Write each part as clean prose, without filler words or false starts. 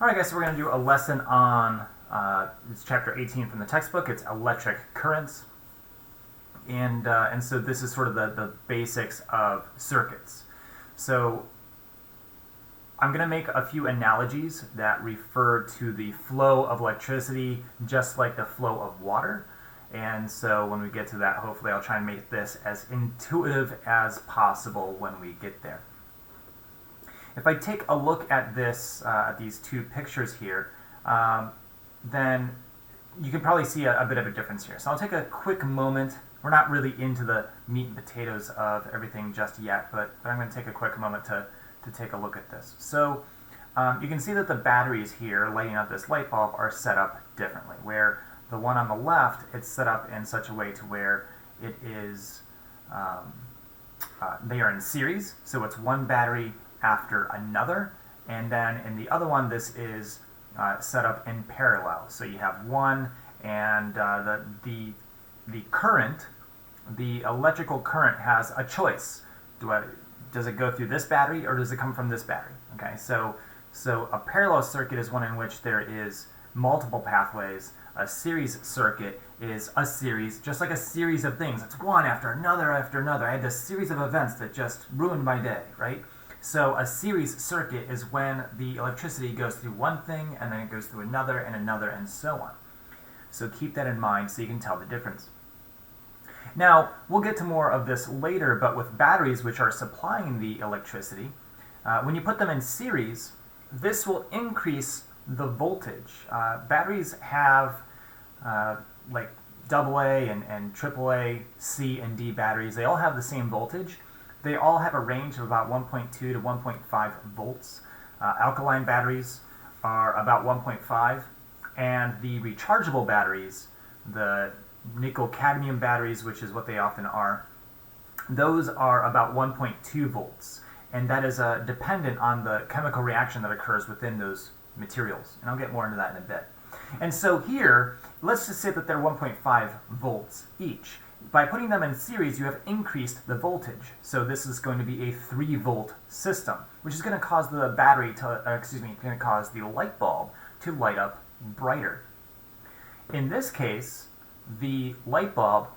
Alright guys, so we're going to do a lesson on, it's chapter 18 from the textbook. It's electric currents. And so this is sort of the basics of circuits. So I'm going to make a few analogies that refer to the flow of electricity just like the flow of water. And so when we get to that, hopefully I'll try and make this as intuitive as possible when we get there. If I take a look at this, these two pictures here, then you can probably see a bit of a difference here. So I'll take a quick moment. We're not really into the meat and potatoes of everything just yet, but I'm going to take a quick moment to take a look at this. So you can see that the batteries here lighting up this light bulb are set up differently, where the one on the left, it's set up in such a way to where it is, they are in series, so it's one battery after another, and then in the other one this is set up in parallel. So you have one, and the current, the electrical current has a choice. Does it go through this battery or does it come from this battery? Okay, so a parallel circuit is one in which there is multiple pathways. A series circuit is a series, just like a series of things. It's one after another after another. I had this series of events that just ruined my day, right? So a series circuit is when the electricity goes through one thing and then it goes through another and so on. So keep that in mind so you can tell the difference. Now, we'll get to more of this later, but with batteries which are supplying the electricity, when you put them in series, this will increase the voltage. Batteries have like AA and AAA, C and D batteries. They all have the same voltage. They all have a range of about 1.2 to 1.5 volts. Alkaline batteries are about 1.5, and the rechargeable batteries, the nickel-cadmium batteries, which is what they often are, those are about 1.2 volts, and that is dependent on the chemical reaction that occurs within those materials, and I'll get more into that in a bit. And so here, let's just say that they're 1.5 volts each. By putting them in series, you have increased the voltage. So this is going to be a 3-volt system, which is going to cause the battery to, going to cause the light bulb to light up brighter. In this case, the light bulb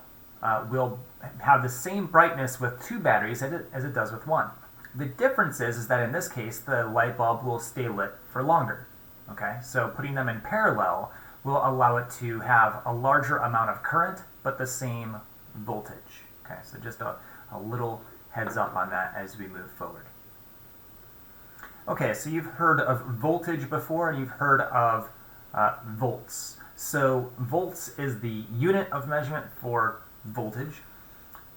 will have the same brightness with 2 batteries as it does with 1. The difference is that in this case, the light bulb will stay lit for longer. Okay, so putting them in parallel will allow it to have a larger amount of current, but the same voltage. Okay, so just a little heads up on that as we move forward. Okay, so you've heard of voltage before, and you've heard of volts. So volts is the unit of measurement for voltage,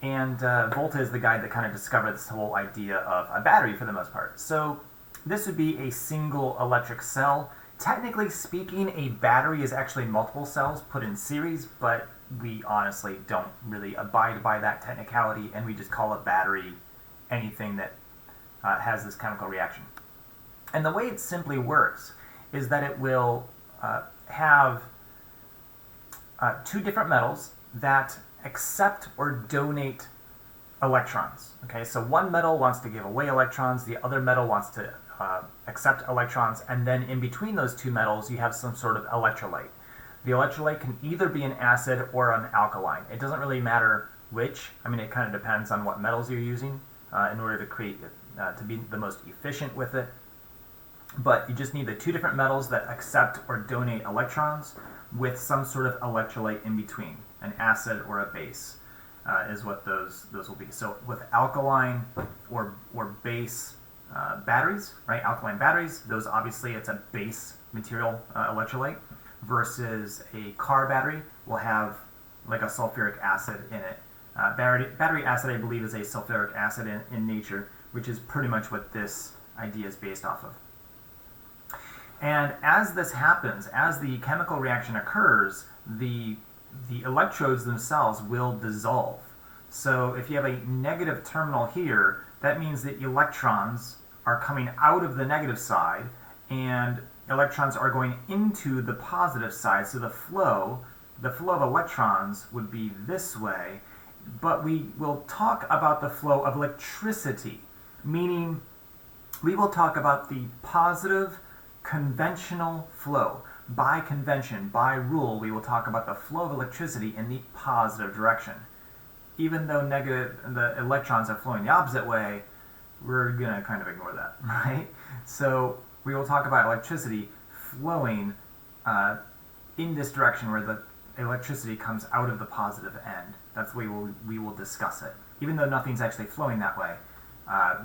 and Volta is the guy that kind of discovered this whole idea of a battery for the most part. So this would be a single electric cell. Technically speaking, a battery is actually multiple cells put in series, but we honestly don't really abide by that technicality, and we just call a battery anything that has this chemical reaction. And the way it simply works is that it will have 2 different metals that accept or donate electrons. Okay, so one metal wants to give away electrons, the other metal wants to accept electrons, and then in between those 2 metals you have some sort of electrolyte. The electrolyte can either be an acid or an alkaline. It doesn't really matter which. I mean, it kind of depends on what metals you're using in order to create to be the most efficient with it. But you just need the 2 different metals that accept or donate electrons with some sort of electrolyte in between, an acid or a base is what those will be. So with alkaline or base batteries, right? Alkaline batteries, those obviously it's a base material electrolyte, versus a car battery will have like a sulfuric acid in it. Battery acid, I believe, is a sulfuric acid in nature, which is pretty much what this idea is based off of. And as this happens, as the chemical reaction occurs, the electrodes themselves will dissolve. So if you have a negative terminal here, that means that electrons are coming out of the negative side and electrons are going into the positive side. So the flow of electrons would be this way, but we will talk about the flow of electricity, meaning we will talk about the positive conventional flow. By convention, by rule, we will talk about the flow of electricity in the positive direction. Even though the electrons are flowing the opposite way, we're going to kind of ignore that, right? So we will talk about electricity flowing in this direction where the electricity comes out of the positive end. That's the way we will discuss it. Even though nothing's actually flowing that way,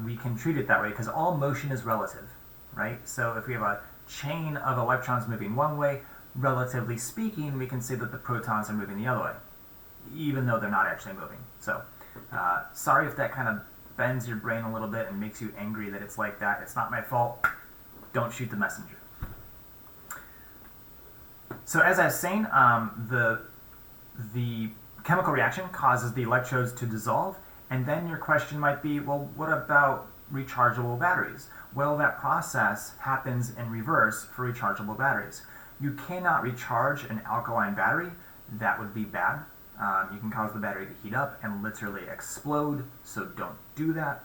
we can treat it that way because all motion is relative, right? So if we have a chain of electrons moving one way, relatively speaking, we can say that the protons are moving the other way, even though they're not actually moving. So sorry if that kind of bends your brain a little bit and makes you angry that it's like that. It's not my fault. Don't shoot the messenger. So as I was saying, the chemical reaction causes the electrodes to dissolve, and then your question might be, well, what about rechargeable batteries? Well, that process happens in reverse for rechargeable batteries. You cannot recharge an alkaline battery. That would be bad. You can cause the battery to heat up and literally explode, so don't do that.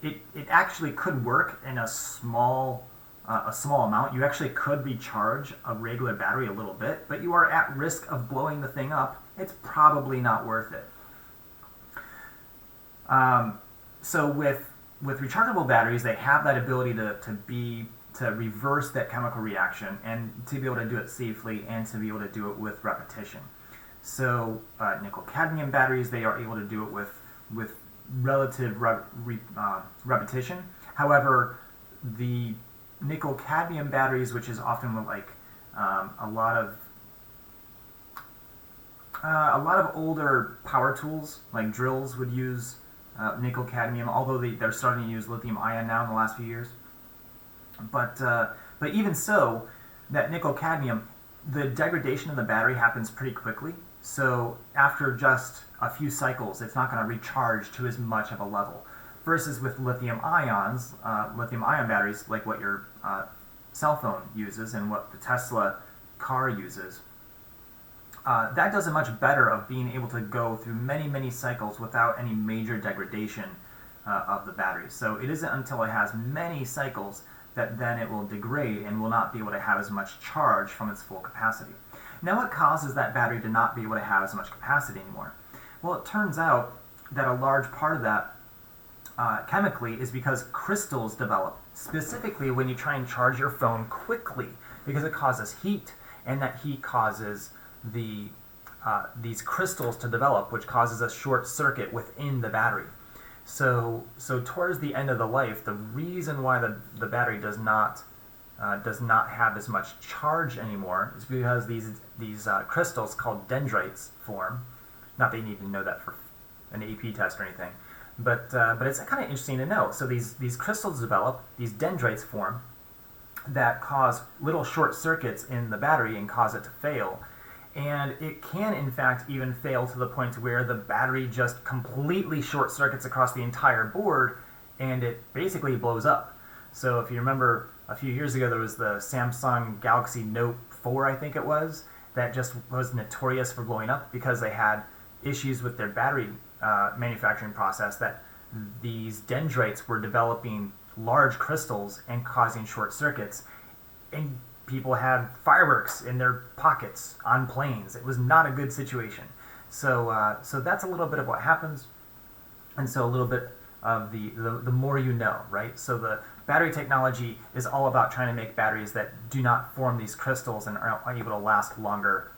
It actually could work in a small amount. You actually could recharge a regular battery a little bit, but you are at risk of blowing the thing up. It's probably not worth it. So with rechargeable batteries, they have that ability to reverse that chemical reaction and to be able to do it safely and to be able to do it with repetition. So nickel-cadmium batteries, they are able to do it with relative repetition. However, the nickel-cadmium batteries, which is often like a lot of older power tools, like drills, would use nickel-cadmium, although they're starting to use lithium-ion now in the last few years. But even so, that nickel-cadmium, the degradation of the battery happens pretty quickly. So after just a few cycles, it's not going to recharge to as much of a level. Versus with lithium-ion batteries, like what your cell phone uses and what the Tesla car uses, that does a much better of being able to go through many, many cycles without any major degradation of the battery. So it isn't until it has many cycles that then it will degrade and will not be able to have as much charge from its full capacity. Now, what causes that battery to not be able to have as much capacity anymore? Well, it turns out that a large part of that chemically is because crystals develop, specifically when you try and charge your phone quickly, because it causes heat, and that heat causes these crystals to develop, which causes a short circuit within the battery. So towards the end of the life, the reason why the battery does not have as much charge anymore is because these crystals called dendrites form. Not that you need to know that for an AP test or anything, but it's kind of interesting to know. So these crystals develop, these dendrites form that cause little short circuits in the battery and cause it to fail. And it can, in fact, even fail to the point where the battery just completely short circuits across the entire board and it basically blows up. So if you remember, a few years ago there was the Samsung Galaxy Note 4, I think it was, that just was notorious for blowing up because they had issues with their battery manufacturing process, that these dendrites were developing large crystals and causing short circuits. And people had fireworks in their pockets on planes. It was not a good situation. So that's a little bit of what happens, and so a little bit of the more you know, right? So the battery technology is all about trying to make batteries that do not form these crystals and are able to last larger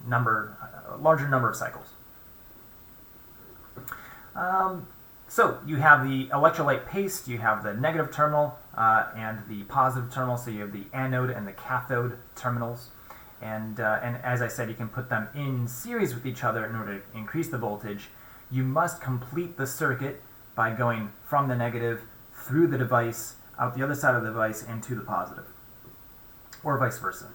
number of cycles. So you have the electrolyte paste, you have the negative terminal and the positive terminal, so you have the anode and the cathode terminals. And as I said, you can put them in series with each other in order to increase the voltage. You must complete the circuit by going from the negative through the device, out the other side of the device, and to the positive, or vice versa.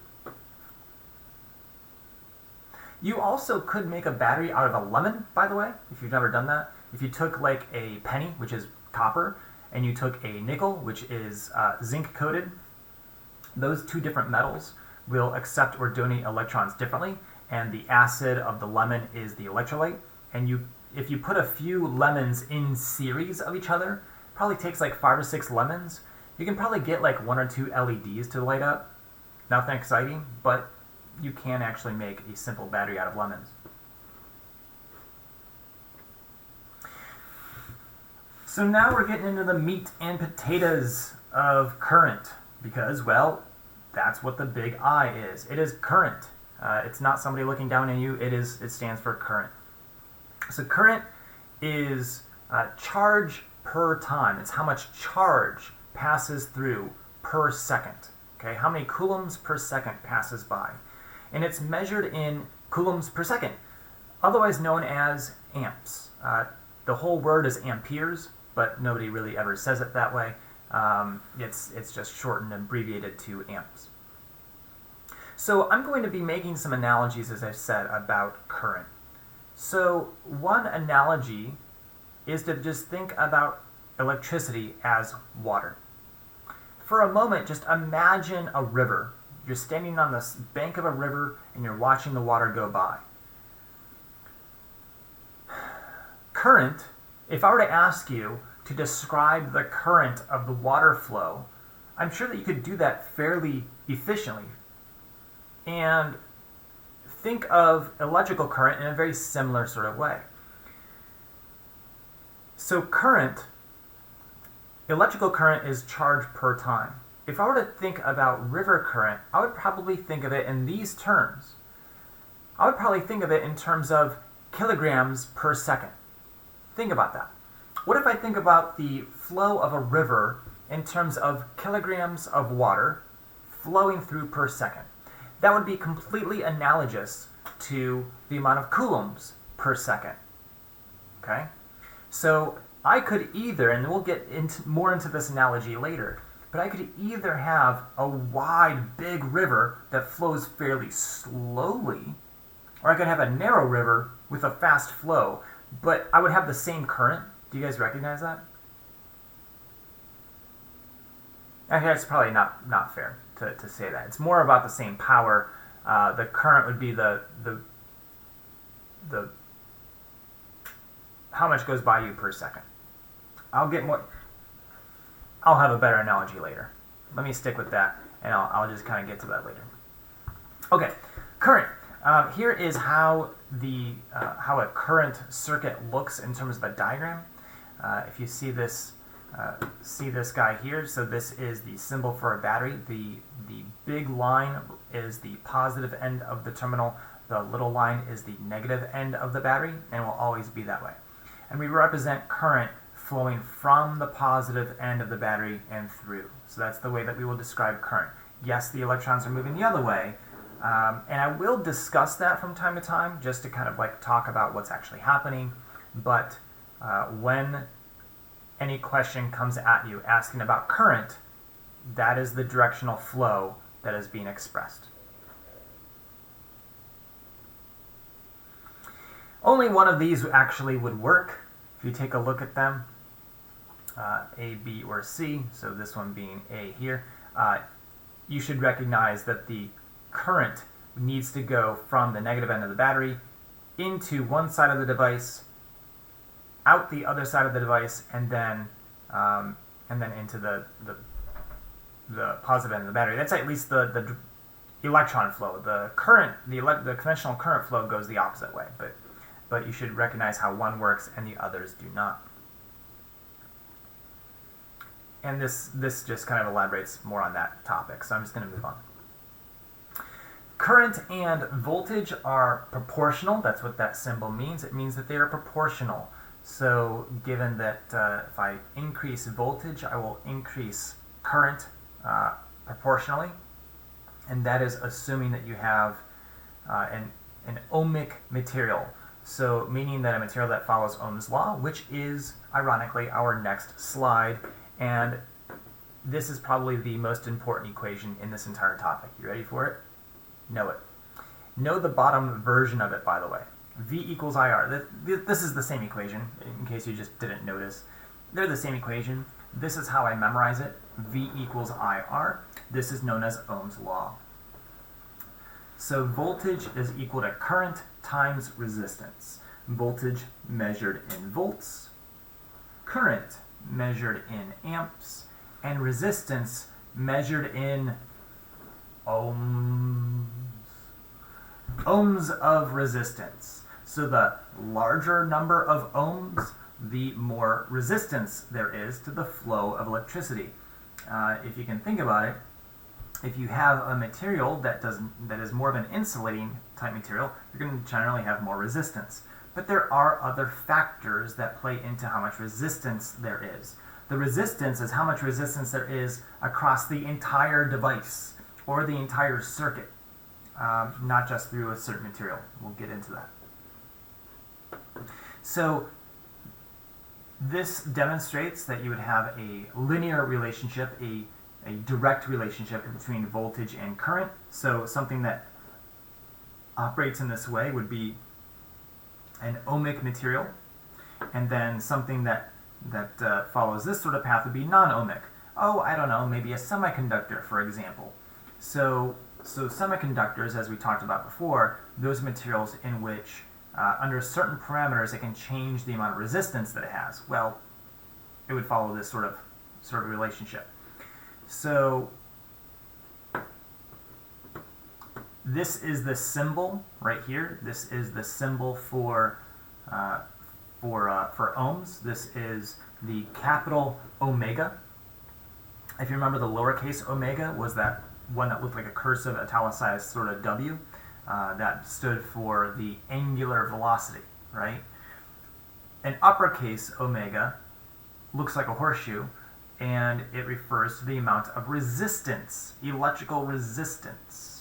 You also could make a battery out of a lemon, by the way, if you've never done that. If you took like a penny, which is copper, and you took a nickel, which is zinc coated, those two different metals will accept or donate electrons differently, and the acid of the lemon is the electrolyte. And if you put a few lemons in series of each other, probably takes like 5 or 6 lemons, You can probably get like 1 or 2 LEDs to light up. Nothing exciting, but you can actually make a simple battery out of lemons. So now we're getting into the meat and potatoes of current because, well, that's what the big I is. It is current. It's not somebody looking down on you. It stands for current. So current is charge per time. It's how much charge passes through per second. Okay, how many coulombs per second passes by. And it's measured in coulombs per second, otherwise known as amps. The whole word is amperes, but nobody really ever says it that way. It's just shortened and abbreviated to amps. So I'm going to be making some analogies, as I've said, about current. So one analogy is to just think about electricity as water. For a moment, just imagine a river. You're standing on the bank of a river and you're watching the water go by. Current, if I were to ask you to describe the current of the water flow, I'm sure that you could do that fairly efficiently. And think of electrical current in a very similar sort of way. So electrical current is charge per time. If I were to think about river current, I would probably think of it in these terms. I would probably think of it in terms of kilograms per second. Think about that. What if I think about the flow of a river in terms of kilograms of water flowing through per second? That would be completely analogous to the amount of coulombs per second. Okay? So I could either, and we'll get more into this analogy later, but I could either have a wide, big river that flows fairly slowly, or I could have a narrow river with a fast flow, but I would have the same current. Do you guys recognize that? I think that's probably not fair to say that. It's more about the same power. The current would be the how much goes by you per second. I'll have a better analogy later. Let me stick with that, and I'll just kind of get to that later. Okay, current. Here is how a current circuit looks in terms of a diagram. If you see this guy here, so this is the symbol for a battery. The big line is the positive end of the terminal. The little line is the negative end of the battery, and will always be that way. And we represent current flowing from the positive end of the battery and through. So that's the way that we will describe current. Yes, the electrons are moving the other way, and I will discuss that from time to time just to kind of like talk about what's actually happening. But when any question comes at you asking about current, that is the directional flow that is being expressed. Only one of these actually would work if you take a look at them, A, B, or C, so this one being A here. You should recognize that the current needs to go from the negative end of the battery into one side of the device, out the other side of the device, and then into the positive end of the battery. That's at least the electron flow. The conventional current flow goes the opposite way, but you should recognize how one works and the others do not. And this just kind of elaborates more on that topic, so I'm just going to move on. Current and voltage are proportional. That's what that symbol means. It means that they are proportional. So given that if I increase voltage, I will increase current proportionally, and that is assuming that you have an ohmic material. So meaning that a material that follows Ohm's law, which is, ironically, our next slide. And this is probably the most important equation in this entire topic. You ready for it? Know it. Know the bottom version of it, by the way. V equals IR. This is the same equation, in case you just didn't notice. They're the same equation. This is how I memorize it. V equals IR. This is known as Ohm's law. So voltage is equal to current times resistance. Voltage measured in volts, current measured in amps, and resistance measured in ohms. Ohms of resistance. So the larger number of ohms, the more resistance there is to the flow of electricity. If you can think about it, if you have a material that is more of an insulating type material, you're going to generally have more resistance. But there are other factors that play into how much resistance there is. The resistance is how much resistance there is across the entire device or the entire circuit, not just through a certain material. We'll get into that. So this demonstrates that you would have a linear relationship, a direct relationship between voltage and current. So something that operates in this way would be an ohmic material, and then something that follows this sort of path would be non-ohmic. Oh, I don't know, maybe a semiconductor, for example. So semiconductors, as we talked about before, those materials in which under certain parameters it can change the amount of resistance that it has. Well, it would follow this sort of relationship. So this is the symbol right here. This is the symbol for ohms. This is the capital omega. If you remember, the lowercase omega was that one that looked like a cursive italicized sort of W. That stood for the angular velocity, right? An uppercase omega looks like a horseshoe, and it refers to the amount of resistance, electrical resistance.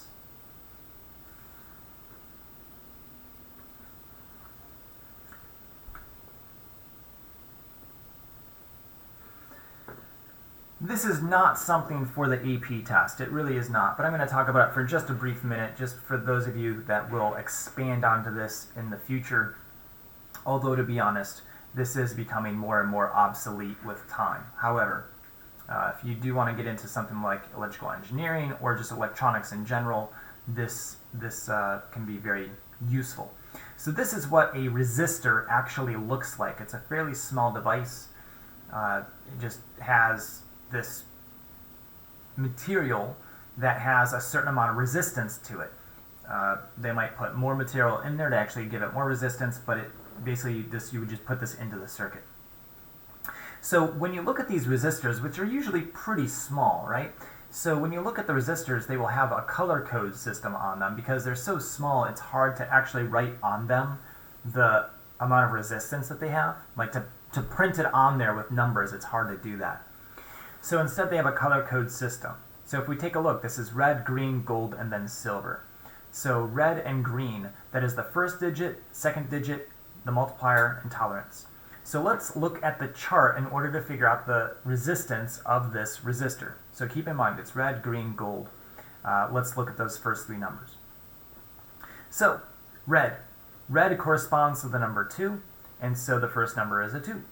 This is not something for the AP test. It really is not, but I'm going to talk about it for just a brief minute, just for those of you that will expand onto this in the future. Although, to be honest, this is becoming more and more obsolete with time. However, if you do want to get into something like electrical engineering or just electronics in general, this can be very useful. So this is what a resistor actually looks like. It's a fairly small device. It just has this material that has a certain amount of resistance to it. They might put more material in there to actually give it more resistance, but basically you would just put this into the circuit. So when you look at these resistors, which are usually pretty small, right? So when you look at the resistors, they will have a color code system on them. Because they're so small, it's hard to actually write on them the amount of resistance that they have. Like to print it on there with numbers, it's hard to do that. So instead they have a color code system. So if we take a look, this is red, green, gold, and then silver. So red and green, that is the first digit, second digit, the multiplier, and tolerance. So let's look at the chart in order to figure out the resistance of this resistor. So keep in mind, it's red, green, gold. Let's look at those first three numbers. So red. Red corresponds to the number 2, and so the first number is a 2.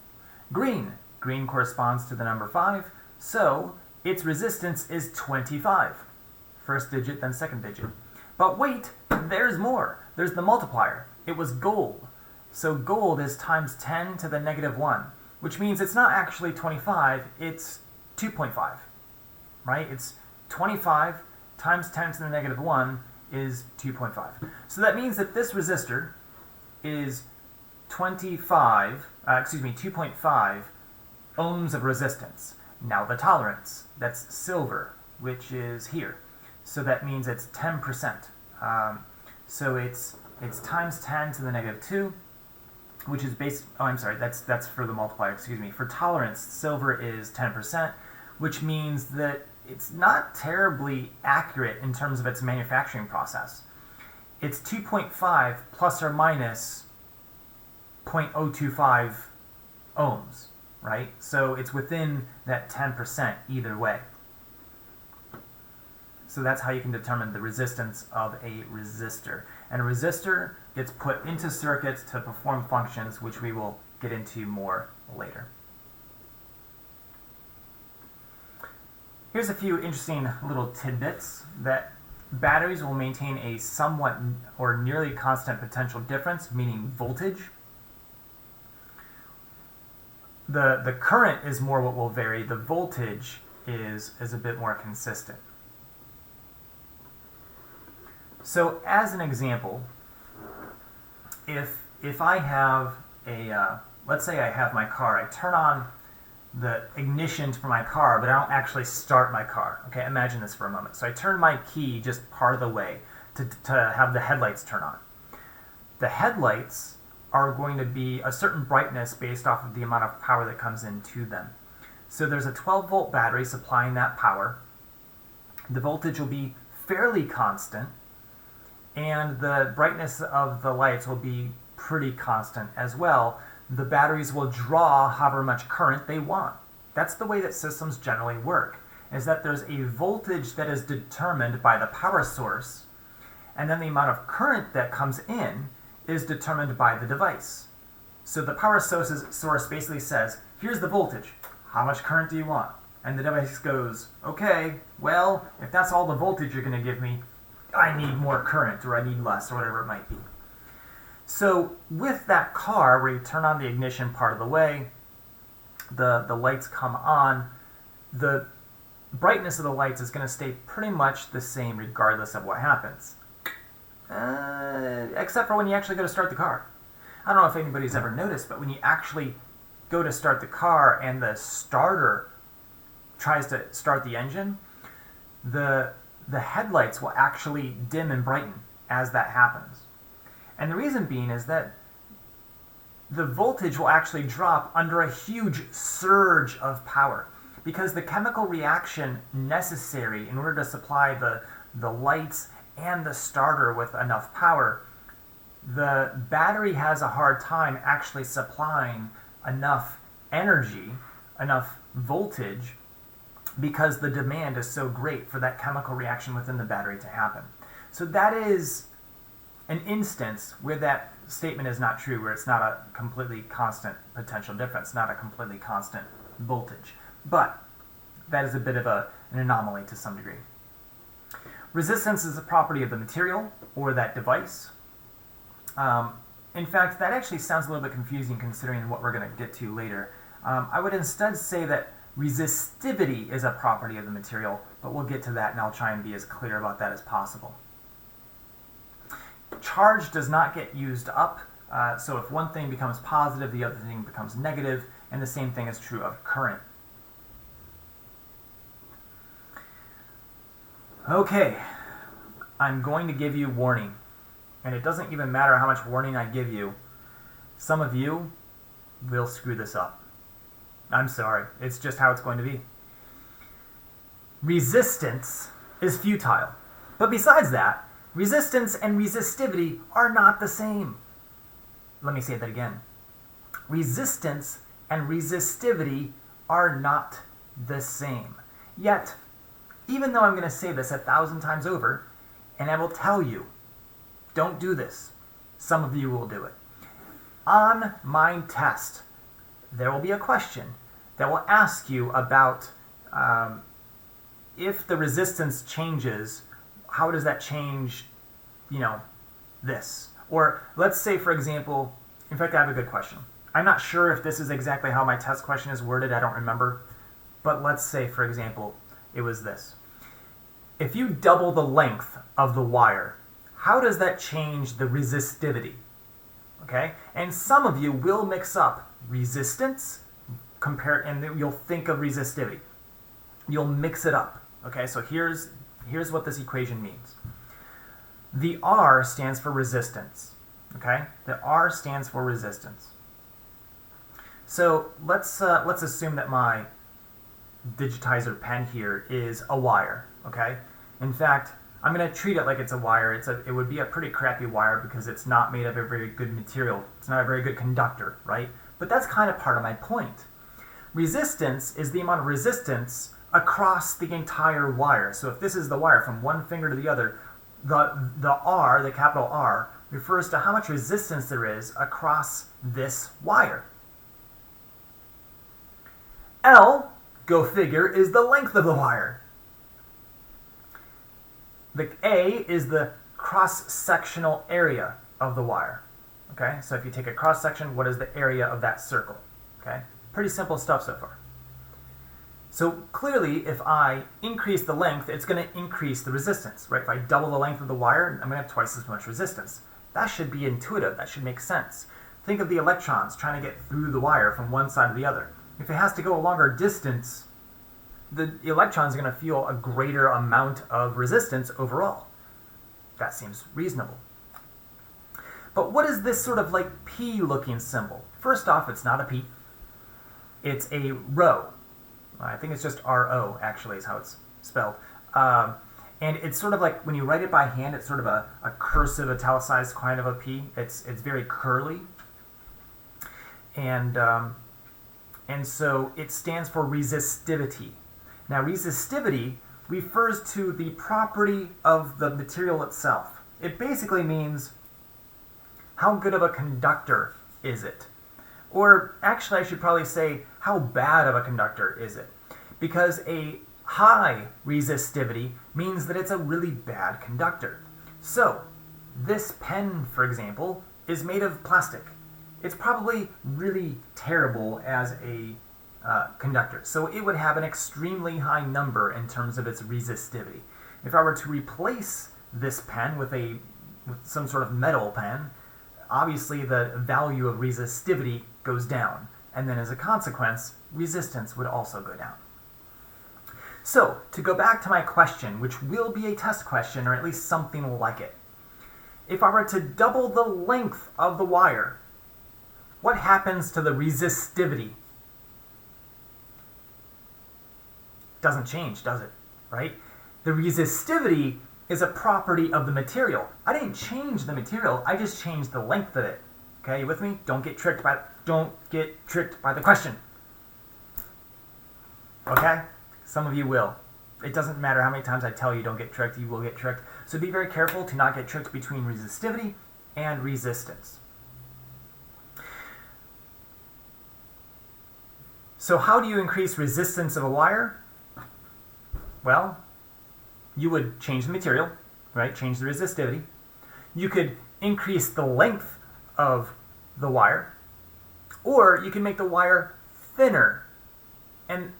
Green. Green corresponds to the number 5, so its resistance is 25. First digit, then second digit. But wait, there's more. There's the multiplier. It was gold. So gold is times 10 to the negative 1, which means it's not actually 25, it's 2.5, right? It's 25 times 10 to the negative 1 is 2.5. So that means that this resistor is 2.5 ohms of resistance. Now the tolerance, that's silver, which is here. So that means it's 10%. So it's times 10 to the negative 2, which is that's for the multiplier, For tolerance, silver is 10%, which means that it's not terribly accurate in terms of its manufacturing process. It's 2.5 plus or minus 0.025 ohms, right? So it's within that 10% either way. So that's how you can determine the resistance of a resistor. And a resistor gets put into circuits to perform functions, which we will get into more later. Here's a few interesting little tidbits that batteries will maintain a somewhat or nearly constant potential difference, meaning voltage. The current is more what will vary. The voltage is a bit more consistent. So as an example, if I have let's say I have my car, I turn on the ignition for my car, but I don't actually start my car. Okay, imagine this for a moment. So I turn my key just part of the way to have the headlights turn on. The headlights are going to be a certain brightness based off of the amount of power that comes into them. So there's a 12-volt battery supplying that power. The voltage will be fairly constant, and the brightness of the lights will be pretty constant as well. The batteries will draw however much current they want. That's the way that systems generally work, is that there's a voltage that is determined by the power source, and then the amount of current that comes in is determined by the device. So the power source basically says, here's the voltage, how much current do you want? And the device goes, okay, well, if that's all the voltage you're going to give me, I need more current, or I need less, or whatever it might be. So with that car, where you turn on the ignition part of the way, the lights come on, the brightness of the lights is going to stay pretty much the same regardless of what happens. Except for when you actually go to start the car. I don't know if anybody's ever noticed, but when you actually go to start the car and the starter tries to start the engine, the headlights will actually dim and brighten as that happens. And the reason being is that the voltage will actually drop under a huge surge of power, because the chemical reaction necessary in order to supply the lights and the starter with enough power, the battery has a hard time actually supplying enough energy, enough voltage, because the demand is so great for that chemical reaction within the battery to happen. So that is an instance where that statement is not true, where it's not a completely constant potential difference, not a completely constant voltage. But that is a bit of an anomaly to some degree. Resistance is a property of the material or that device. In fact, that actually sounds a little bit confusing considering what we're going to get to later. I would instead say that resistivity is a property of the material, but we'll get to that and I'll try and be as clear about that as possible. Charge does not get used up, so if one thing becomes positive, the other thing becomes negative, and the same thing is true of current. Okay, I'm going to give you warning, and it doesn't even matter how much warning I give you. Some of you will screw this up. I'm sorry, it's just how it's going to be. Resistance is futile, but besides that, resistance and resistivity are not the same. Let me say that again. Resistance and resistivity are not the same. Yet, even though I'm going to say this 1,000 times over, and I will tell you, don't do this, some of you will do it. On my test, there will be a question that will ask you about if the resistance changes, how does that change, this? Or let's say, for example, in fact, I have a good question. I'm not sure if this is exactly how my test question is worded, I don't remember. But let's say, for example, it was this. If you double the length of the wire, how does that change the resistivity? Okay? And some of you will mix up resistance, and you'll think of resistivity. You'll mix it up. Okay, so here's what this equation means. The R stands for resistance. Okay, the R stands for resistance. So let's assume that my digitizer pen here is a wire. Okay, in fact, I'm going to treat it like it's a wire. It would be a pretty crappy wire because it's not made of a very good material. It's not a very good conductor, right? But that's kind of part of my point. Resistance is the amount of resistance across the entire wire. So if this is the wire from one finger to the other, the R, the capital R, refers to how much resistance there is across this wire. L, go figure, is the length of the wire. The A is the cross-sectional area of the wire. Okay, so if you take a cross-section, what is the area of that circle? Okay, pretty simple stuff so far. So clearly, if I increase the length, it's going to increase the resistance, right? If I double the length of the wire, I'm going to have twice as much resistance. That should be intuitive. That should make sense. Think of the electrons trying to get through the wire from one side to the other. If it has to go a longer distance, the electrons are going to feel a greater amount of resistance overall. That seems reasonable. But what is this sort of like P-looking symbol? First off, it's not a P. It's a rho. I think it's just R-O, actually, is how it's spelled. And it's sort of like, when you write it by hand, it's sort of a cursive, italicized kind of a P. It's very curly. And so it stands for resistivity. Now, resistivity refers to the property of the material itself. It basically means how good of a conductor is it? Or actually, I should probably say, how bad of a conductor is it? Because a high resistivity means that it's a really bad conductor. So, this pen, for example, is made of plastic. It's probably really terrible as a conductor. So it would have an extremely high number in terms of its resistivity. If I were to replace this pen with some sort of metal pen, obviously the value of resistivity goes down, and then as a consequence, resistance would also go down. So, to go back to my question, which will be a test question, or at least something like it. If I were to double the length of the wire, what happens to the resistivity? Doesn't change, does it? Right? The resistivity is a property of the material. I didn't change the material, I just changed the length of it. Okay, you with me? Don't get tricked by the question. Okay? Some of you will. It doesn't matter how many times I tell you don't get tricked, you will get tricked. So be very careful to not get tricked between resistivity and resistance. So how do you increase resistance of a wire? Well, you would change the material, right? Change the resistivity. You could increase the length of the wire, or you can make the wire thinner. And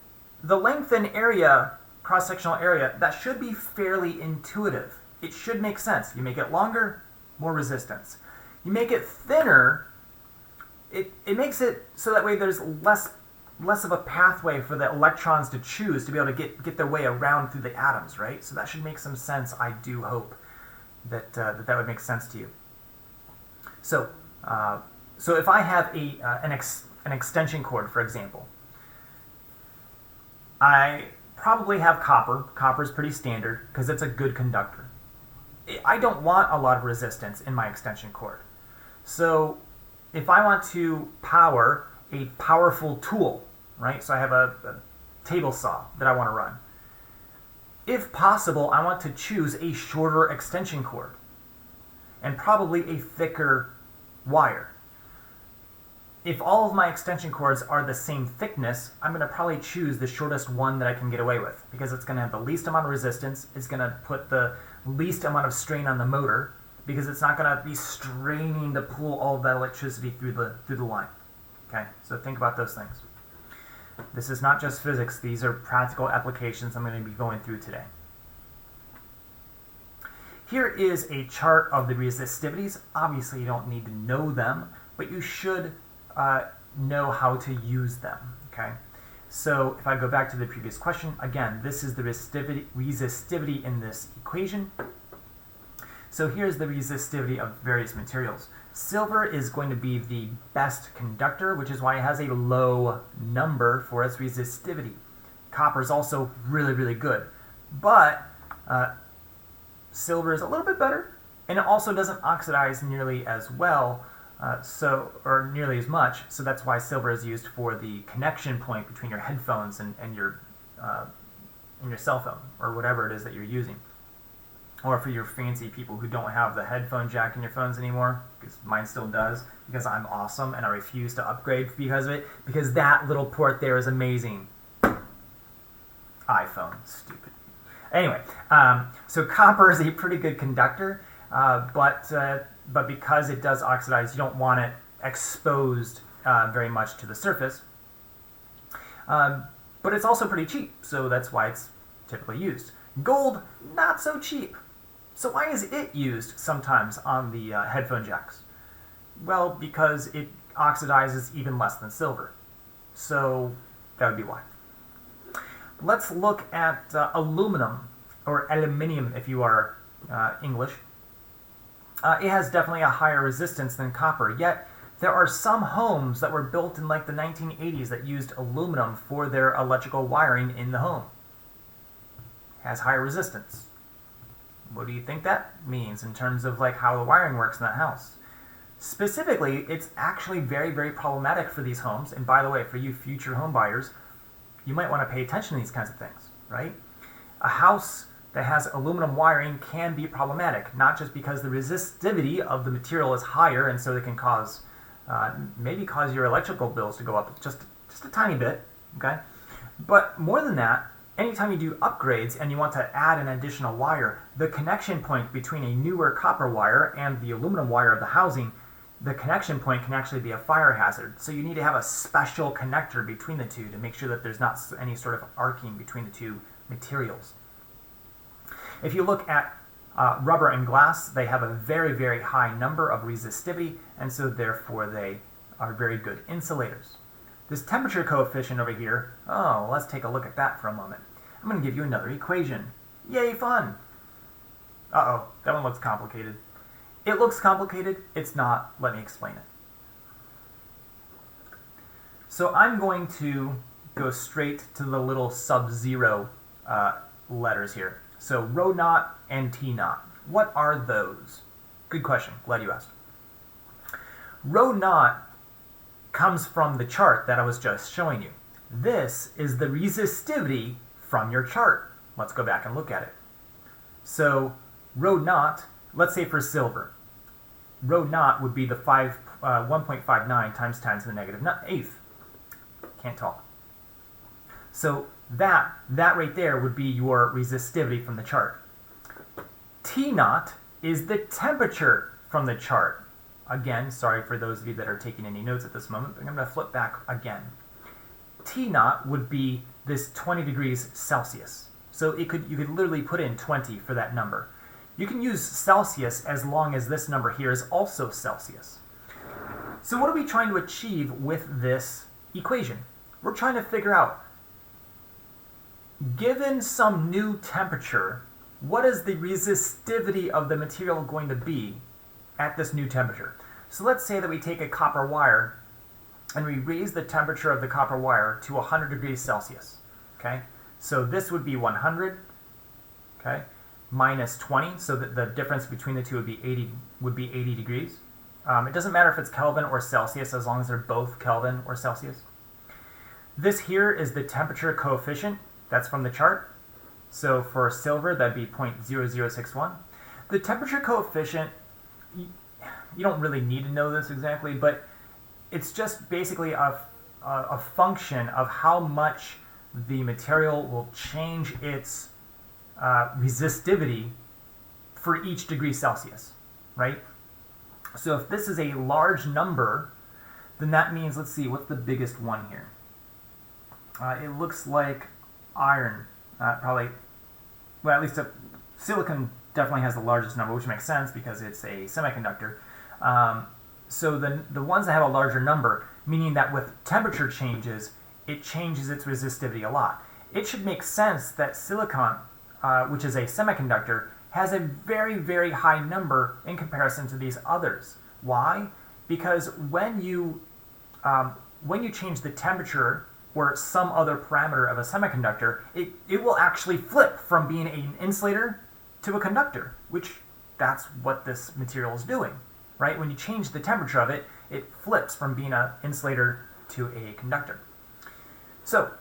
the length and area, cross-sectional area, that should be fairly intuitive. It should make sense. You make it longer, more resistance. You make it thinner, it makes it so that way there's less of a pathway for the electrons to choose to be able to get their way around through the atoms, right? So that should make some sense. I do hope that that would make sense to you. So if I have an extension cord, for example, I probably have copper. Copper is pretty standard because it's a good conductor. I don't want a lot of resistance in my extension cord. So if I want to power a powerful tool, right? So I have a table saw that I want to run. If possible, I want to choose a shorter extension cord and probably a thicker wire. If all of my extension cords are the same thickness, I'm going to probably choose the shortest one that I can get away with because it's going to have the least amount of resistance, it's going to put the least amount of strain on the motor because it's not going to be straining to pull all of that electricity through the line. Okay, so think about those things. This is not just physics, these are practical applications I'm going to be going through today. Here is a chart of the resistivities. Obviously you don't need to know them, but you should know how to use them. Okay, so if I go back to the previous question, again, this is the resistivity in this equation. So here's the resistivity of various materials. Silver is going to be the best conductor, which is why it has a low number for its resistivity. Copper is also really, really good, but silver is a little bit better, and it also doesn't oxidize nearly as well, or nearly as much, so that's why silver is used for the connection point between your headphones and your cell phone, or whatever it is that you're using. Or for your fancy people who don't have the headphone jack in your phones anymore, because mine still does, because I'm awesome and I refuse to upgrade because of it, because that little port there is amazing. iPhone, stupid. Anyway, so copper is a pretty good conductor, but because it does oxidize, you don't want it exposed very much to the surface. but it's also pretty cheap, so that's why it's typically used. Gold, not so cheap. So why is it used sometimes on the headphone jacks? Well, because it oxidizes even less than silver. So that would be why. Let's look at aluminum, or aluminium if you are English. It has definitely a higher resistance than copper, yet there are some homes that were built in like the 1980s that used aluminum for their electrical wiring in the home. It has higher resistance. What do you think that means in terms of like how the wiring works in that house? Specifically, it's actually very, very problematic for these homes. And by the way, for you future home buyers, you might want to pay attention to these kinds of things, right? A house that has aluminum wiring can be problematic, not just because the resistivity of the material is higher, and so it can cause, maybe cause your electrical bills to go up just a tiny bit, okay? But more than that, anytime you do upgrades and you want to add an additional wire, the connection point between a newer copper wire and the aluminum wire of the housing, the connection point can actually be a fire hazard. So you need to have a special connector between the two to make sure that there's not any sort of arcing between the two materials. If you look at rubber and glass, they have a very, very high number of resistivity, and so therefore they are very good insulators. This temperature coefficient over here, oh, let's take a look at that for a moment. I'm going to give you another equation. Yay, fun! Uh-oh, that one looks complicated. It looks complicated, it's not. Let me explain it. So I'm going to go straight to the little sub-zero letters here. So rho naught and T naught. What are those? Good question, glad you asked. Rho naught comes from the chart that I was just showing you. This is the resistivity from your chart. Let's go back and look at it. So rho naught, let's say for silver, rho naught would be the 1.59 times 10 to the negative eighth. Can't talk. So that right there would be your resistivity from the chart. T naught is the temperature from the chart. Again, sorry for those of you that are taking any notes at this moment, but I'm going to flip back again. T naught would be this 20 degrees Celsius. So you could literally put in 20 for that number. You can use Celsius as long as this number here is also Celsius. So what are we trying to achieve with this equation? We're trying to figure out, given some new temperature, what is the resistivity of the material going to be at this new temperature? So let's say that we take a copper wire and we raise the temperature of the copper wire to 100 degrees Celsius. Okay, so this would be 100, okay, minus 20, so that the difference between the two would be 80 degrees. It doesn't matter if it's Kelvin or Celsius as long as they're both Kelvin or Celsius. This here is the temperature coefficient. That's from the chart. So for silver, that'd be 0.0061. The temperature coefficient, you don't really need to know this exactly, but it's just basically a function of how much the material will change its resistivity for each degree Celsius, right? So if this is a large number, then that means, let's see, what's the biggest one here? It looks like iron, probably, well, at least silicon definitely has the largest number, which makes sense because it's a semiconductor. So the ones that have a larger number, meaning that with temperature changes, it changes its resistivity a lot. It should make sense that silicon, which is a semiconductor, has a very, very high number in comparison to these others. Why? Because when you change the temperature or some other parameter of a semiconductor, it will actually flip from being an insulator to a conductor, which that's what this material is doing, right? When you change the temperature of it, it flips from being an insulator to a conductor. So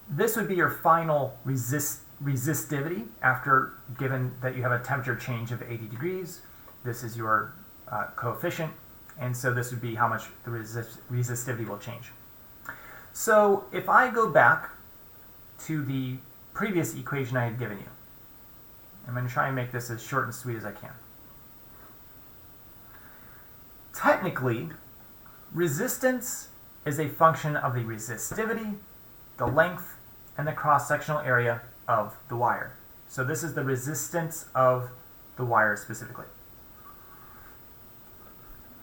this would be your final resistivity after, given that you have a temperature change of 80 degrees. This is your coefficient, and so this would be how much the resistivity will change. So if I go back to the previous equation I had given you, I'm going to try and make this as short and sweet as I can. Technically, resistance is a function of the resistivity the length and the cross-sectional area of the wire. So this is the resistance of the wire specifically.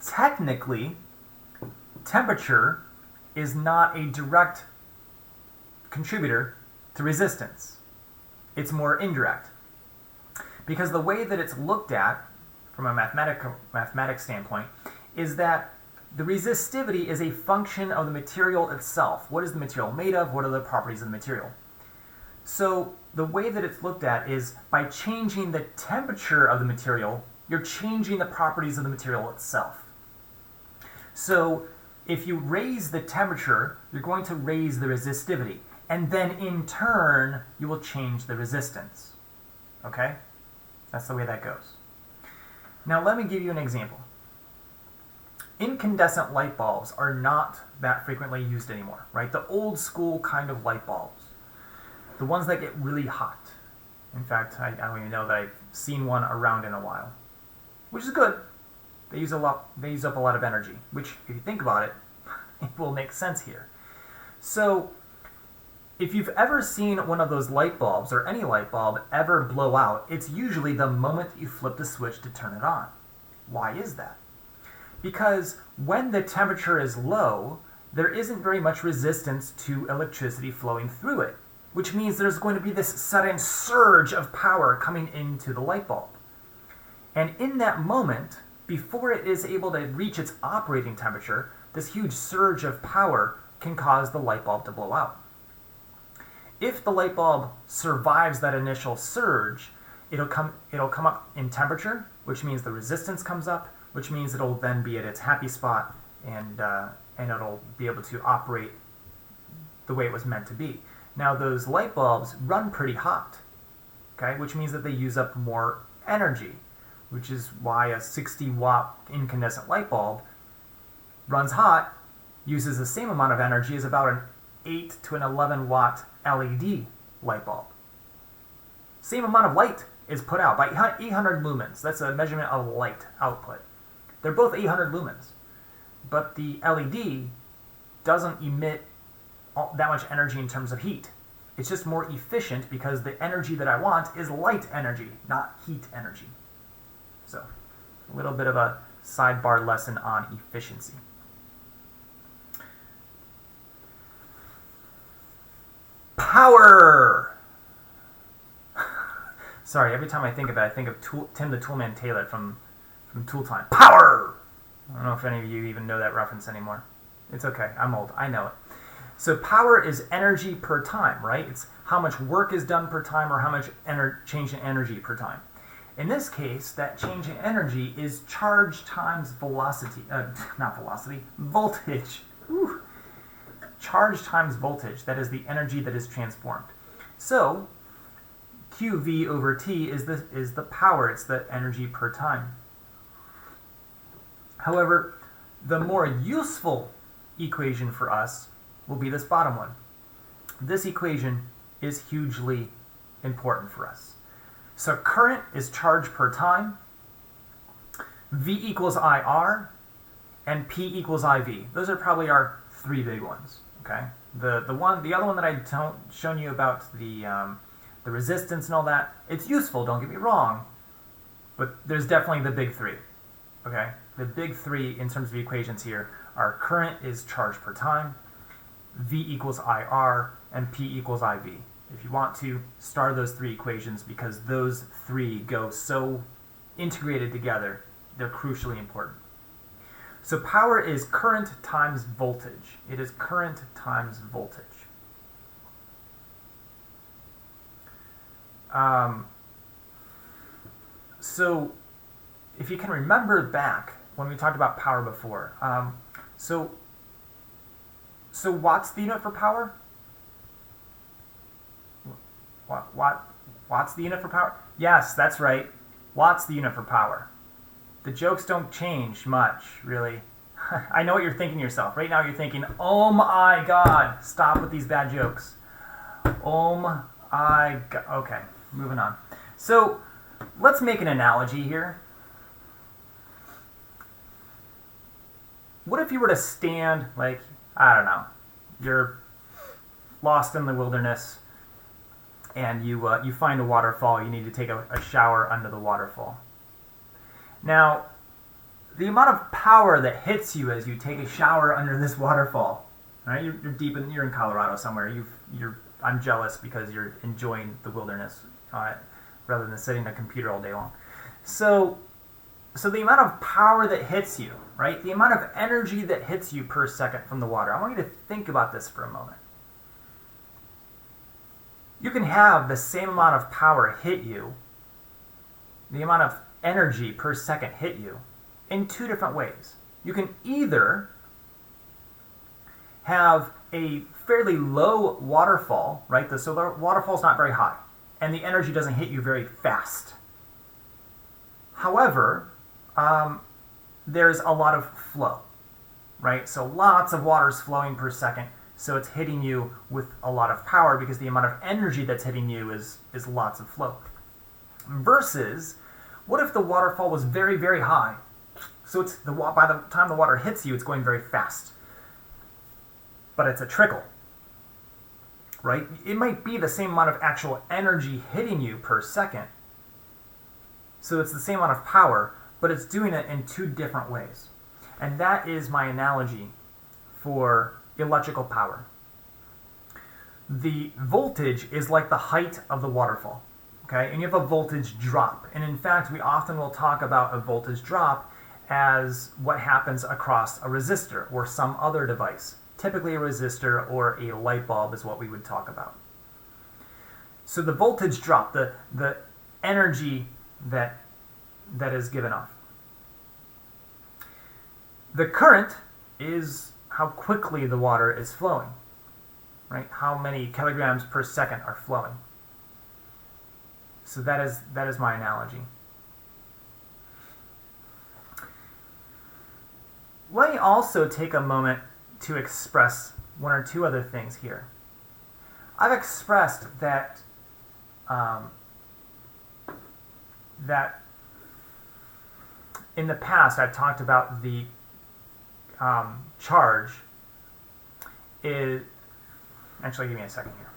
Technically, temperature is not a direct contributor to resistance. It's more indirect. Because the way that it's looked at from a mathematics standpoint is that the resistivity is a function of the material itself. What is the material made of? What are the properties of the material? So the way that it's looked at is by changing the temperature of the material, you're changing the properties of the material itself. So if you raise the temperature, you're going to raise the resistivity. And then in turn, you will change the resistance. Okay? That's the way that goes. Now let me give you an example. Incandescent light bulbs are not that frequently used anymore, right? The old school kind of light bulbs. The ones that get really hot. In fact, I don't even know that I've seen one around in a while. Which is good. They use up a lot of energy, which if you think about it, it will make sense here. So if you've ever seen one of those light bulbs or any light bulb ever blow out, it's usually the moment that you flip the switch to turn it on. Why is that? Because when the temperature is low, there isn't very much resistance to electricity flowing through it, which means there's going to be this sudden surge of power coming into the light bulb. And in that moment, before it is able to reach its operating temperature, this huge surge of power can cause the light bulb to blow out. If the light bulb survives that initial surge, it'll come up in temperature, which means the resistance comes up, which means it'll then be at its happy spot and it'll be able to operate the way it was meant to be. Now those light bulbs run pretty hot, okay, which means that they use up more energy, which is why a 60-watt incandescent light bulb runs hot, uses the same amount of energy as about an 8 to an 11-watt LED light bulb. Same amount of light is put out by 800 lumens. That's a measurement of light output. They're both 800 lumens, but the LED doesn't emit that much energy in terms of heat. It's just more efficient because the energy that I want is light energy, not heat energy. So, a little bit of a sidebar lesson on efficiency. Power! Sorry, every time I think of it, I think of Tim the Toolman Taylor from Tool Time. Power! I don't know if any of you even know that reference anymore. It's okay, I'm old, I know it. So power is energy per time, right? It's how much work is done per time or how much change in energy per time. In this case, that change in energy is charge times velocity, voltage. Whew. Charge times voltage, that is the energy that is transformed. So, QV over T is the power, it's the energy per time. However, the more useful equation for us will be this bottom one. This equation is hugely important for us. So current is charge per time, V equals IR, and P equals IV. Those are probably our three big ones. Okay. The other one that I shown you about the resistance and all that, it's useful. Don't get me wrong, but there's definitely the big three. Okay. The big three in terms of equations here are current is charge per time, V equals IR, and P equals IV. If you want to, start those three equations because those three go so integrated together, they're crucially important. So power is current times voltage. It is current times voltage. So if you can remember back when we talked about power before, so watts the unit for power? Watts the unit for power? Yes, that's right. Watts the unit for power. The jokes don't change much, really. I know what you're thinking to yourself. Right now you're thinking, oh my god, stop with these bad jokes. Oh my god. Okay, moving on. So, let's make an analogy here. What if you were to stand, like, I don't know, you're lost in the wilderness and you find a waterfall. You need to take a shower under the waterfall. Now, the amount of power that hits you as you take a shower under this waterfall, right? You're in Colorado somewhere. I'm jealous because you're enjoying the wilderness rather than sitting at a computer all day long. So the amount of power that hits you, right? The amount of energy that hits you per second from the water. I want you to think about this for a moment. You can have the same amount of power hit you, the amount of energy per second hit you, in two different ways. You can either have a fairly low waterfall, right? So the waterfall's not very high, and the energy doesn't hit you very fast. However, there's a lot of flow, right? So lots of water's flowing per second, so it's hitting you with a lot of power because the amount of energy that's hitting you is lots of flow. Versus, what if the waterfall was very, very high? So by the time the water hits you, it's going very fast. But it's a trickle, right? It might be the same amount of actual energy hitting you per second. So it's the same amount of power, but it's doing it in two different ways. And that is my analogy for electrical power. The voltage is like the height of the waterfall, okay? And you have a voltage drop. And in fact, we often will talk about a voltage drop as what happens across a resistor or some other device. Typically a resistor or a light bulb is what we would talk about. So the voltage drop, the energy that is given off. The current is how quickly the water is flowing, right? How many kilograms per second are flowing. So that is my analogy. Let me also take a moment to express one or two other things here. I've expressed that that in the past I've talked about the charge is, actually give me a second here.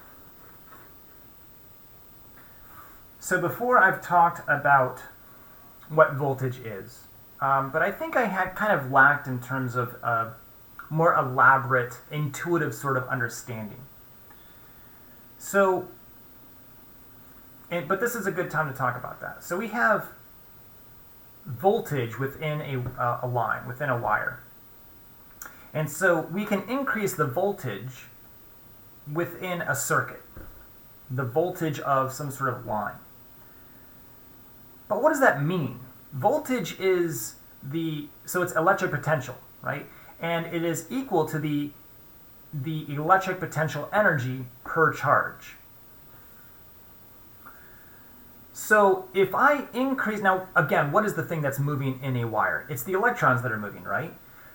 So before I've talked about what voltage is, but I think I had kind of lacked in terms of a more elaborate, intuitive sort of understanding. So, but this is a good time to talk about that. So we have voltage within a line, within a wire. And so we can increase the voltage within a circuit, the voltage of some sort of line. But what does that mean? Voltage is so it's electric potential, right? And it is equal to the electric potential energy per charge. So if I increase, now again, what is the thing that's moving in a wire? It's the electrons that are moving, right?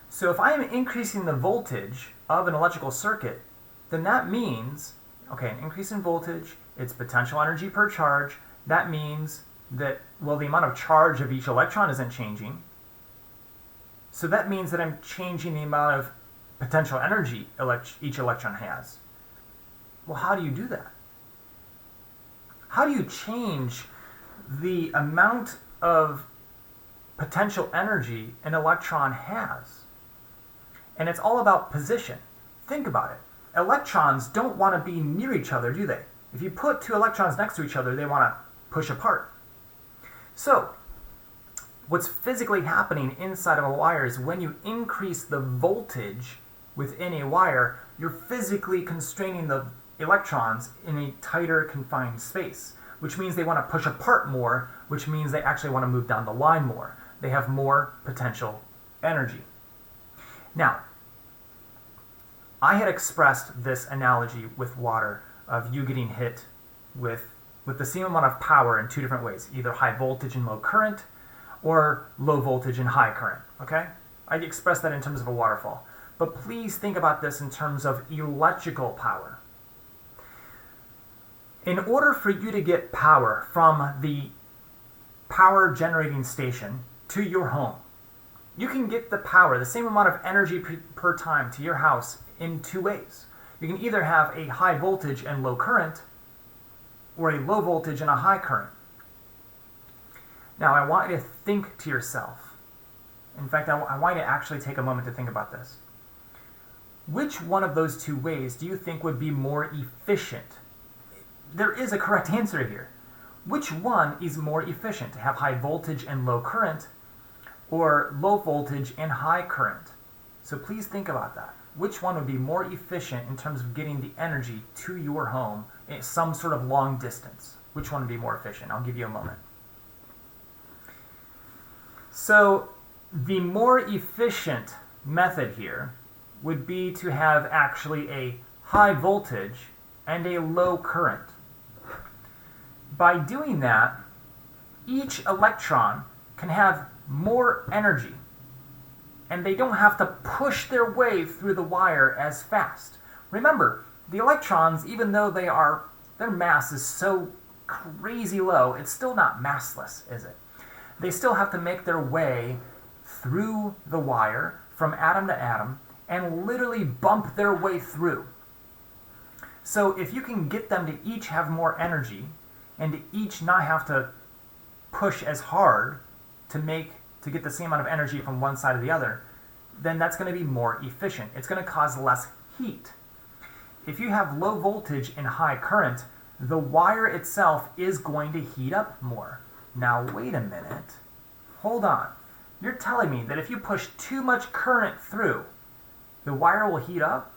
So if I am increasing the voltage of an electrical circuit, then that means, okay, an increase in voltage, it's potential energy per charge. That means that, well, the amount of charge of each electron isn't changing. So that means that I'm changing the amount of potential energy each electron has. Well, how do you do that? How do you change the amount of potential energy an electron has? And it's all about position. Think about it. Electrons don't want to be near each other, do they? If you put two electrons next to each other, they want to push apart. So, what's physically happening inside of a wire is when you increase the voltage within a wire, you're physically constraining the electrons in a tighter confined space, which means they want to push apart more, which means they actually want to move down the line more. They have more potential energy. Now, I had expressed this analogy with water of you getting hit with the same amount of power in two different ways, either high voltage and low current, or low voltage and high current, okay? I expressed that in terms of a waterfall. But please think about this in terms of electrical power. In order for you to get power from the power generating station to your home, you can get the power, the same amount of energy per time to your house in two ways. You can either have a high voltage and low current, or a low voltage and a high current. Now, I want you to think to yourself. In fact, I want you to actually take a moment to think about this. Which one of those two ways do you think would be more efficient? There is a correct answer here. Which one is more efficient, to have high voltage and low current, or low voltage and high current? So please think about that. Which one would be more efficient in terms of getting the energy to your home in some sort of long distance? Which one would be more efficient? I'll give you a moment. So the more efficient method here would be to have actually a high voltage and a low current. By doing that, each electron can have more energy, and they don't have to push their way through the wire as fast. Remember, the electrons, even though their mass is so crazy low, it's still not massless, is it? They still have to make their way through the wire from atom to atom and literally bump their way through. So if you can get them to each have more energy and to each not have to push as hard to get the same amount of energy from one side to the other, then that's going to be more efficient. It's going to cause less heat. If you have low voltage and high current, the wire itself is going to heat up more. Now, wait a minute. Hold on. You're telling me that if you push too much current through, the wire will heat up?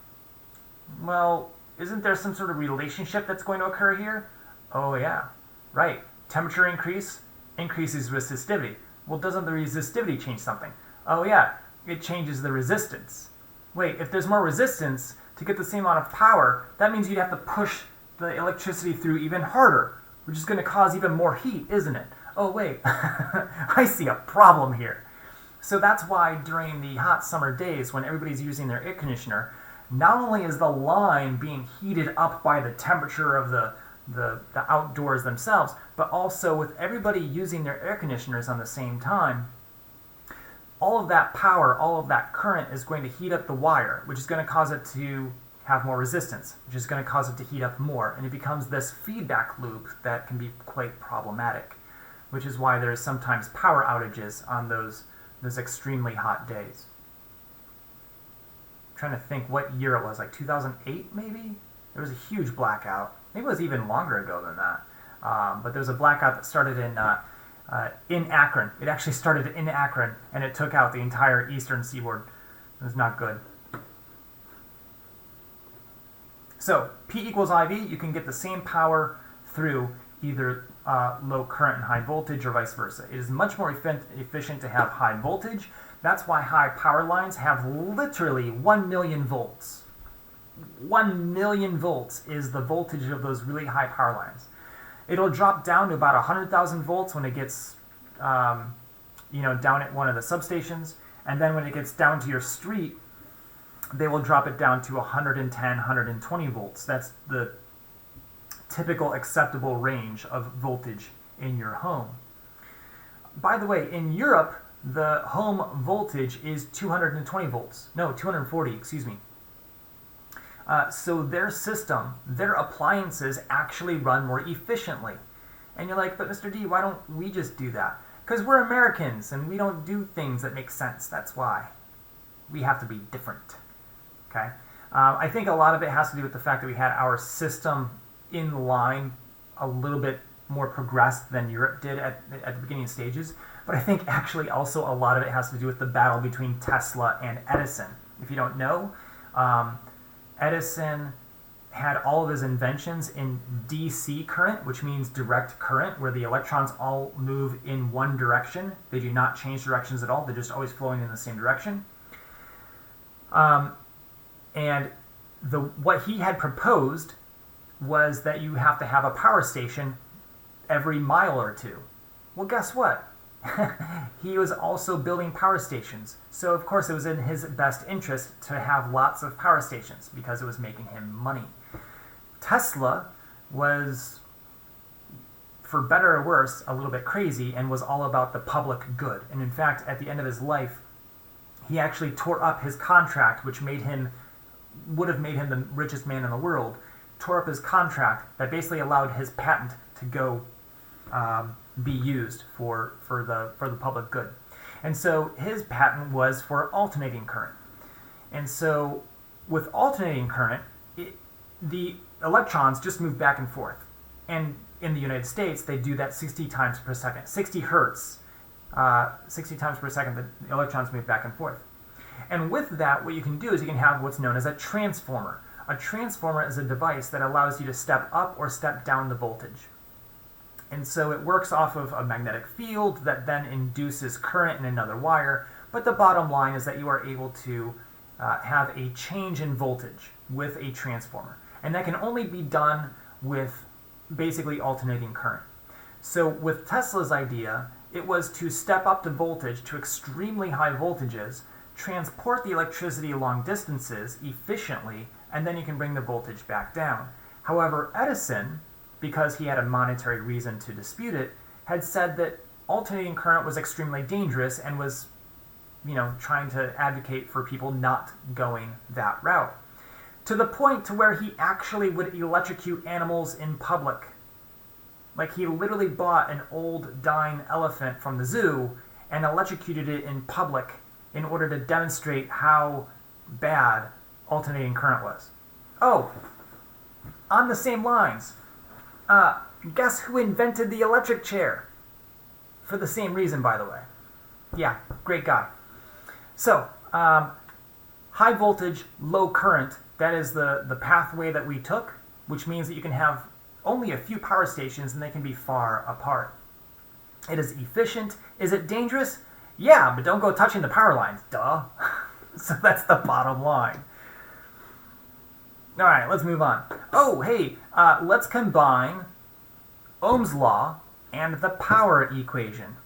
Well, isn't there some sort of relationship that's going to occur here? Oh, yeah. Right. Temperature increases resistivity. Well, doesn't the resistivity change something? Oh, yeah. It changes the resistance. Wait, if there's more resistance to get the same amount of power, that means you'd have to push the electricity through even harder, which is going to cause even more heat, isn't it? Oh, wait, I see a problem here. So that's why during the hot summer days when everybody's using their air conditioner, not only is the line being heated up by the temperature of the outdoors themselves, but also with everybody using their air conditioners on the same time, all of that power, all of that current is going to heat up the wire, which is going to cause it to have more resistance, which is going to cause it to heat up more, and it becomes this feedback loop that can be quite problematic, which is why there is sometimes power outages on those extremely hot days. I'm trying to think what year it was, like 2008 maybe? There was a huge blackout. Maybe it was even longer ago than that. But there was a blackout that started in Akron. It actually started in Akron, and it took out the entire eastern seaboard. It was not good. So P equals IV, you can get the same power through either low current and high voltage or vice versa. It is much more efficient to have high voltage. That's why high power lines have literally 1 million volts. 1 million volts is the voltage of those really high power lines. It'll drop down to about 100,000 volts when it gets down at one of the substations, and then when it gets down to your street, they will drop it down to 110, 120 volts. That's the typical acceptable range of voltage in your home. By the way, in Europe, the home voltage is 220 volts. No, 240, excuse me. So their system, their appliances actually run more efficiently. And you're like, but Mr. D, why don't we just do that? Because we're Americans and we don't do things that make sense. That's why. We have to be different. Okay? I think a lot of it has to do with the fact that we had our system in line a little bit more progressed than Europe did at the beginning stages. But I think actually also a lot of it has to do with the battle between Tesla and Edison. If you don't know, Edison had all of his inventions in DC current, which means direct current, where the electrons all move in one direction. They do not change directions at all. They're just always flowing in the same direction. And what he had proposed was that you have to have a power station every mile or two. Well, guess what? He was also building power stations. So, of course, it was in his best interest to have lots of power stations because it was making him money. Tesla was, for better or worse, a little bit crazy and was all about the public good. And in fact, at the end of his life, he actually tore up his contract, which made him would have made him the richest man in the world, tore up his contract that basically allowed his patent to go be used for the public good. And so his patent was for alternating current. And so with alternating current, the electrons just move back and forth. And in the United States, they do that 60 times per second, 60 hertz, 60 times per second, the electrons move back and forth. And with that, what you can do is you can have what's known as a transformer. A transformer is a device that allows you to step up or step down the voltage. And so it works off of a magnetic field that then induces current in another wire. But the bottom line is that you are able to have a change in voltage with a transformer. And that can only be done with basically alternating current. So with Tesla's idea, it was to step up the voltage to extremely high voltages, transport the electricity long distances efficiently, and then you can bring the voltage back down. However, Edison, because he had a monetary reason to dispute it, had said that alternating current was extremely dangerous and was, trying to advocate for people not going that route. To the point to where he actually would electrocute animals in public. Like he literally bought an old dying elephant from the zoo and electrocuted it in public in order to demonstrate how bad alternating current was. Oh, on the same lines, guess who invented the electric chair? For the same reason, by the way. Yeah, great guy. So, high voltage, low current, that is the pathway that we took, which means that you can have only a few power stations and they can be far apart. It is efficient. Is it dangerous? Yeah, but don't go touching the power lines, duh. So that's the bottom line. All right, let's move on. Oh, hey, let's combine Ohm's law and the power equation.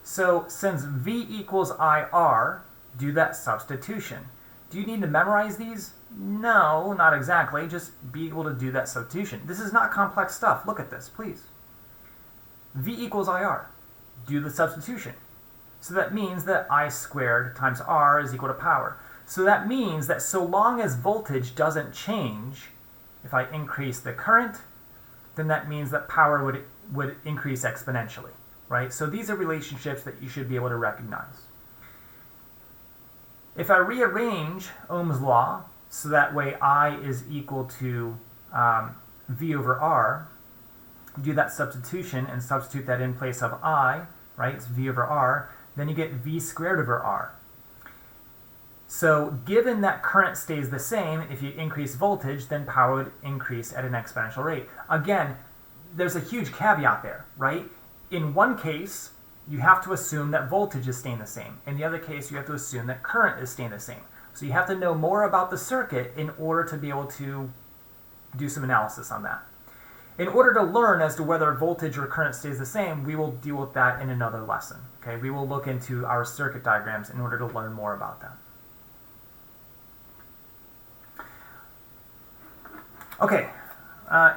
So since V equals IR, do that substitution. Do you need to memorize these? No, not exactly. Just be able to do that substitution. This is not complex stuff. Look at this, please. V equals IR. Do the substitution. So that means that I squared times R is equal to power. So that means that so long as voltage doesn't change, if I increase the current, then that means that power would increase exponentially, right? So these are relationships that you should be able to recognize. If I rearrange Ohm's law, so that way I is equal to V over R, do that substitution and substitute that in place of I, right? It's V over R, then you get V squared over R. So given that current stays the same, if you increase voltage, then power would increase at an exponential rate. Again, there's a huge caveat there, right? In one case, you have to assume that voltage is staying the same. In the other case, you have to assume that current is staying the same. So you have to know more about the circuit in order to be able to do some analysis on that. In order to learn as to whether voltage or current stays the same, we will deal with that in another lesson. Okay? We will look into our circuit diagrams in order to learn more about that. Okay,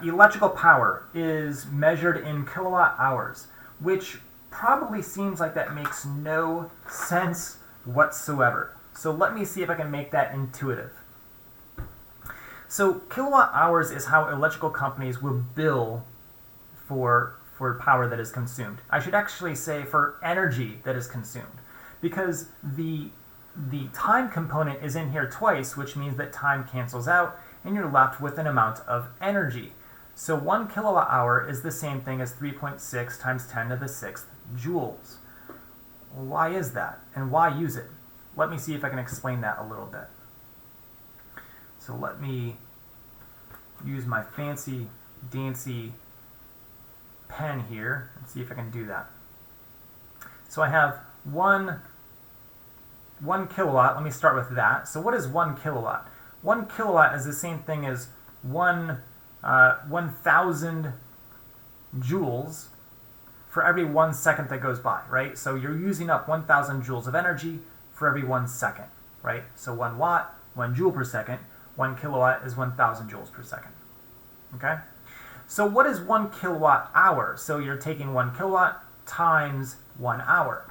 electrical power is measured in kilowatt hours, which probably seems like that makes no sense whatsoever. So let me see if I can make that intuitive. So kilowatt hours is how electrical companies will bill for power that is consumed. I should actually say for energy that is consumed, because the time component is in here twice, which means that time cancels out and you're left with an amount of energy. So 1 kilowatt hour is the same thing as 3.6 times 10 to the 6th joules. Why is that? And why use it? Let me see if I can explain that a little bit. So let me use my fancy dancy pen here and see if I can do that. So I have one kilowatt. Let me start with that. So what is 1 kilowatt? 1 kilowatt is the same thing as 1,000 joules for every 1 second that goes by, right? So you're using up 1,000 joules of energy for every 1 second, right? So 1 watt, 1 joule per second, 1 kilowatt is 1,000 joules per second, okay? So what is 1 kilowatt hour? So you're taking 1 kilowatt times 1 hour,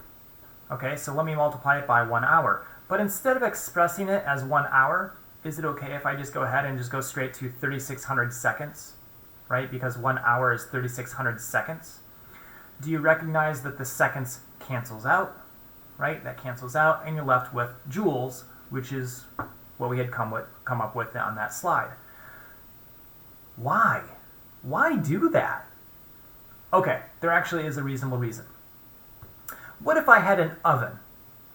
okay? So let me multiply it by 1 hour. But instead of expressing it as 1 hour, is it okay if I just go ahead and just go straight to 3,600 seconds, right? Because 1 hour is 3,600 seconds. Do you recognize that the seconds cancels out, right? That cancels out, and you're left with joules, which is what we had come up with on that slide. Why? Why do that? Okay, there actually is a reasonable reason. What if I had an oven?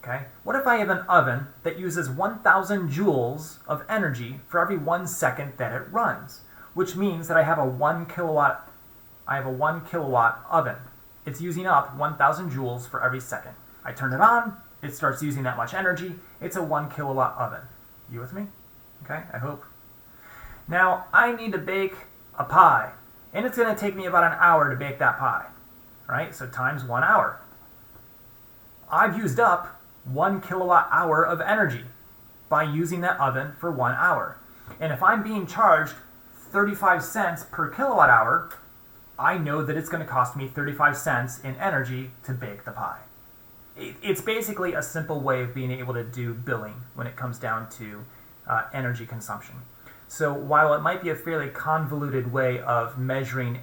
Okay, what if I have an oven that uses 1,000 joules of energy for every 1 second that it runs, which means that I have a 1 kilowatt oven. It's using up 1,000 joules for every second. I turn it on, it starts using that much energy. It's a 1 kilowatt oven. You with me? Okay, I hope. Now, I need to bake a pie, and it's going to take me about an hour to bake that pie, right? So times 1 hour. I've used up 1 kilowatt hour of energy by using that oven for 1 hour. And if I'm being charged 35 cents per kilowatt hour, I know that it's going to cost me 35 cents in energy to bake the pie. It's basically a simple way of being able to do billing when it comes down to energy consumption. So while it might be a fairly convoluted way of measuring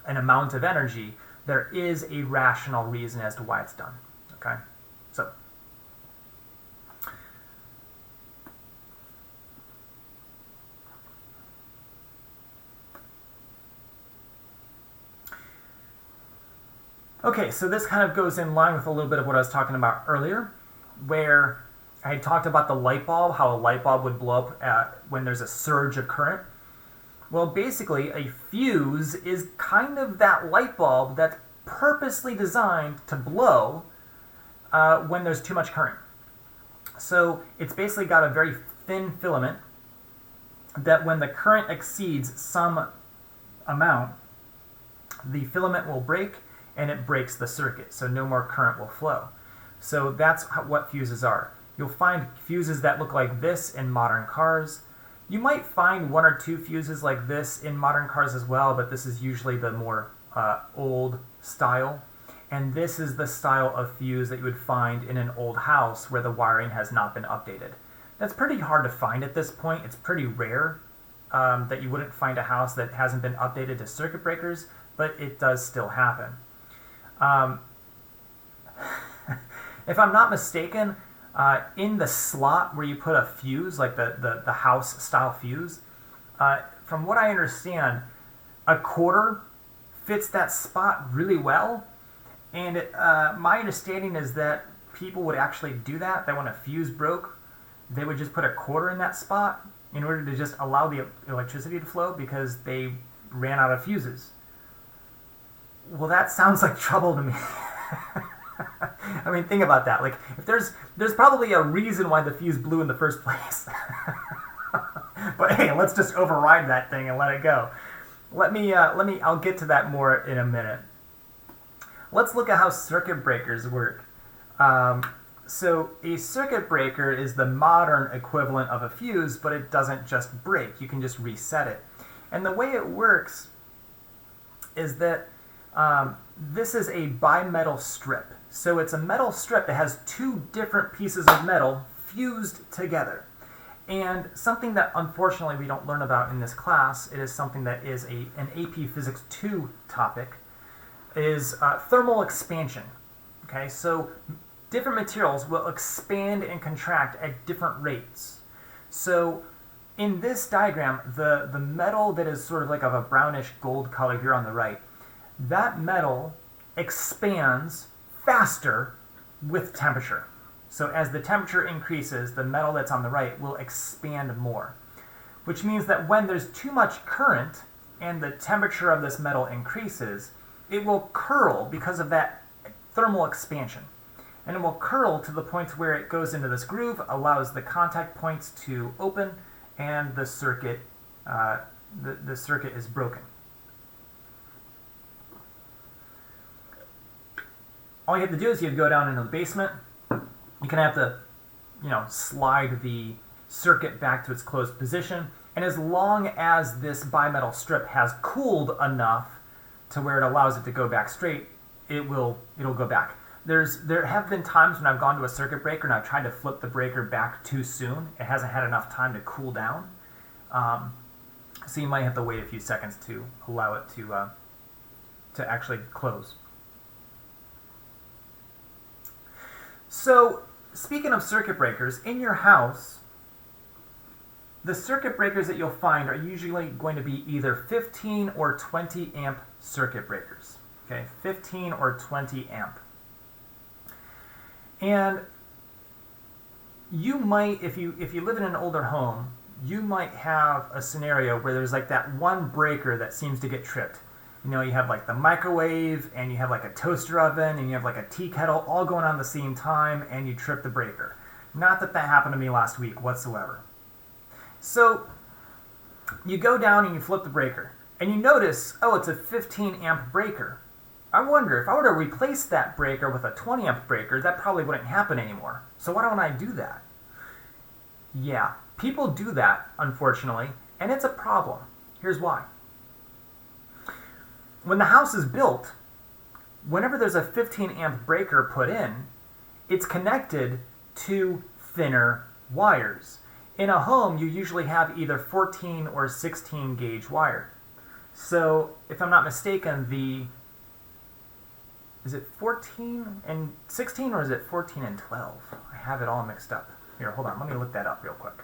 an amount of energy, there is a rational reason as to why it's done. Okay? So, okay, so this kind of goes in line with a little bit of what I was talking about earlier, where I had talked about the light bulb, how a light bulb would blow up when there's a surge of current. Well, basically, a fuse is kind of that light bulb that's purposely designed to blow when there's too much current. So it's basically got a very thin filament that when the current exceeds some amount, the filament will break and it breaks the circuit, so no more current will flow. So that's what fuses are. You'll find fuses that look like this in modern cars. You might find 1 or 2 fuses like this in modern cars as well, but this is usually the more old style. And this is the style of fuse that you would find in an old house where the wiring has not been updated. That's pretty hard to find at this point. It's pretty rare that you wouldn't find a house that hasn't been updated to circuit breakers, but it does still happen. If I'm not mistaken, in the slot where you put a fuse, like the house style fuse, from what I understand, a quarter fits that spot really well. And my understanding is that people would actually do that when a fuse broke, they would just put a quarter in that spot in order to just allow the electricity to flow because they ran out of fuses. Well, that sounds like trouble to me. I mean, think about that. Like, if there's probably a reason why the fuse blew in the first place. But hey, let's just override that thing and let it go. I'll get to that more in a minute. Let's look at how circuit breakers work. So a circuit breaker is the modern equivalent of a fuse, but it doesn't just break. You can just reset it. And the way it works is that this is a bimetal strip. So it's a metal strip that has 2 different pieces of metal fused together. And something that unfortunately we don't learn about in this class, it is something that is an AP Physics 2 topic, is thermal expansion. Okay, so different materials will expand and contract at different rates. So in this diagram, the metal that is sort of like of a brownish gold color here on the right, that metal expands faster with temperature. So as the temperature increases, the metal that's on the right will expand more, which means that when there's too much current and the temperature of this metal increases, it will curl because of that thermal expansion. And it will curl to the point where it goes into this groove, allows the contact points to open, and the circuit is broken. All you have to do is you have to go down into the basement. You can have to, slide the circuit back to its closed position. And as long as this bimetal strip has cooled enough to where it allows it to go back straight, it'll go back. There have been times when I've gone to a circuit breaker and I've tried to flip the breaker back too soon. It hasn't had enough time to cool down. So you might have to wait a few seconds to allow it to actually close. So speaking of circuit breakers, in your house, the circuit breakers that you'll find are usually going to be either 15 or 20 amp circuit breakers. Okay, 15 or 20 amp. And you might, if you live in an older home, you might have a scenario where there's like that one breaker that seems to get tripped. You know, you have like the microwave, and you have like a toaster oven, and you have like a tea kettle all going on at the same time, and you trip the breaker. Not that happened to me last week whatsoever. So you go down and you flip the breaker, and you notice, oh, it's a 15 amp breaker. I wonder, if I were to replace that breaker with a 20 amp breaker, that probably wouldn't happen anymore. So why don't I do that? Yeah, people do that, unfortunately, and it's a problem. Here's why. When the house is built, whenever there's a 15 amp breaker put in, it's connected to thinner wires. In a home, you usually have either 14 or 16 gauge wire. So, if I'm not mistaken, is it 14 and 16 or is it 14 and 12? I have it all mixed up. Here, hold on, let me look that up real quick.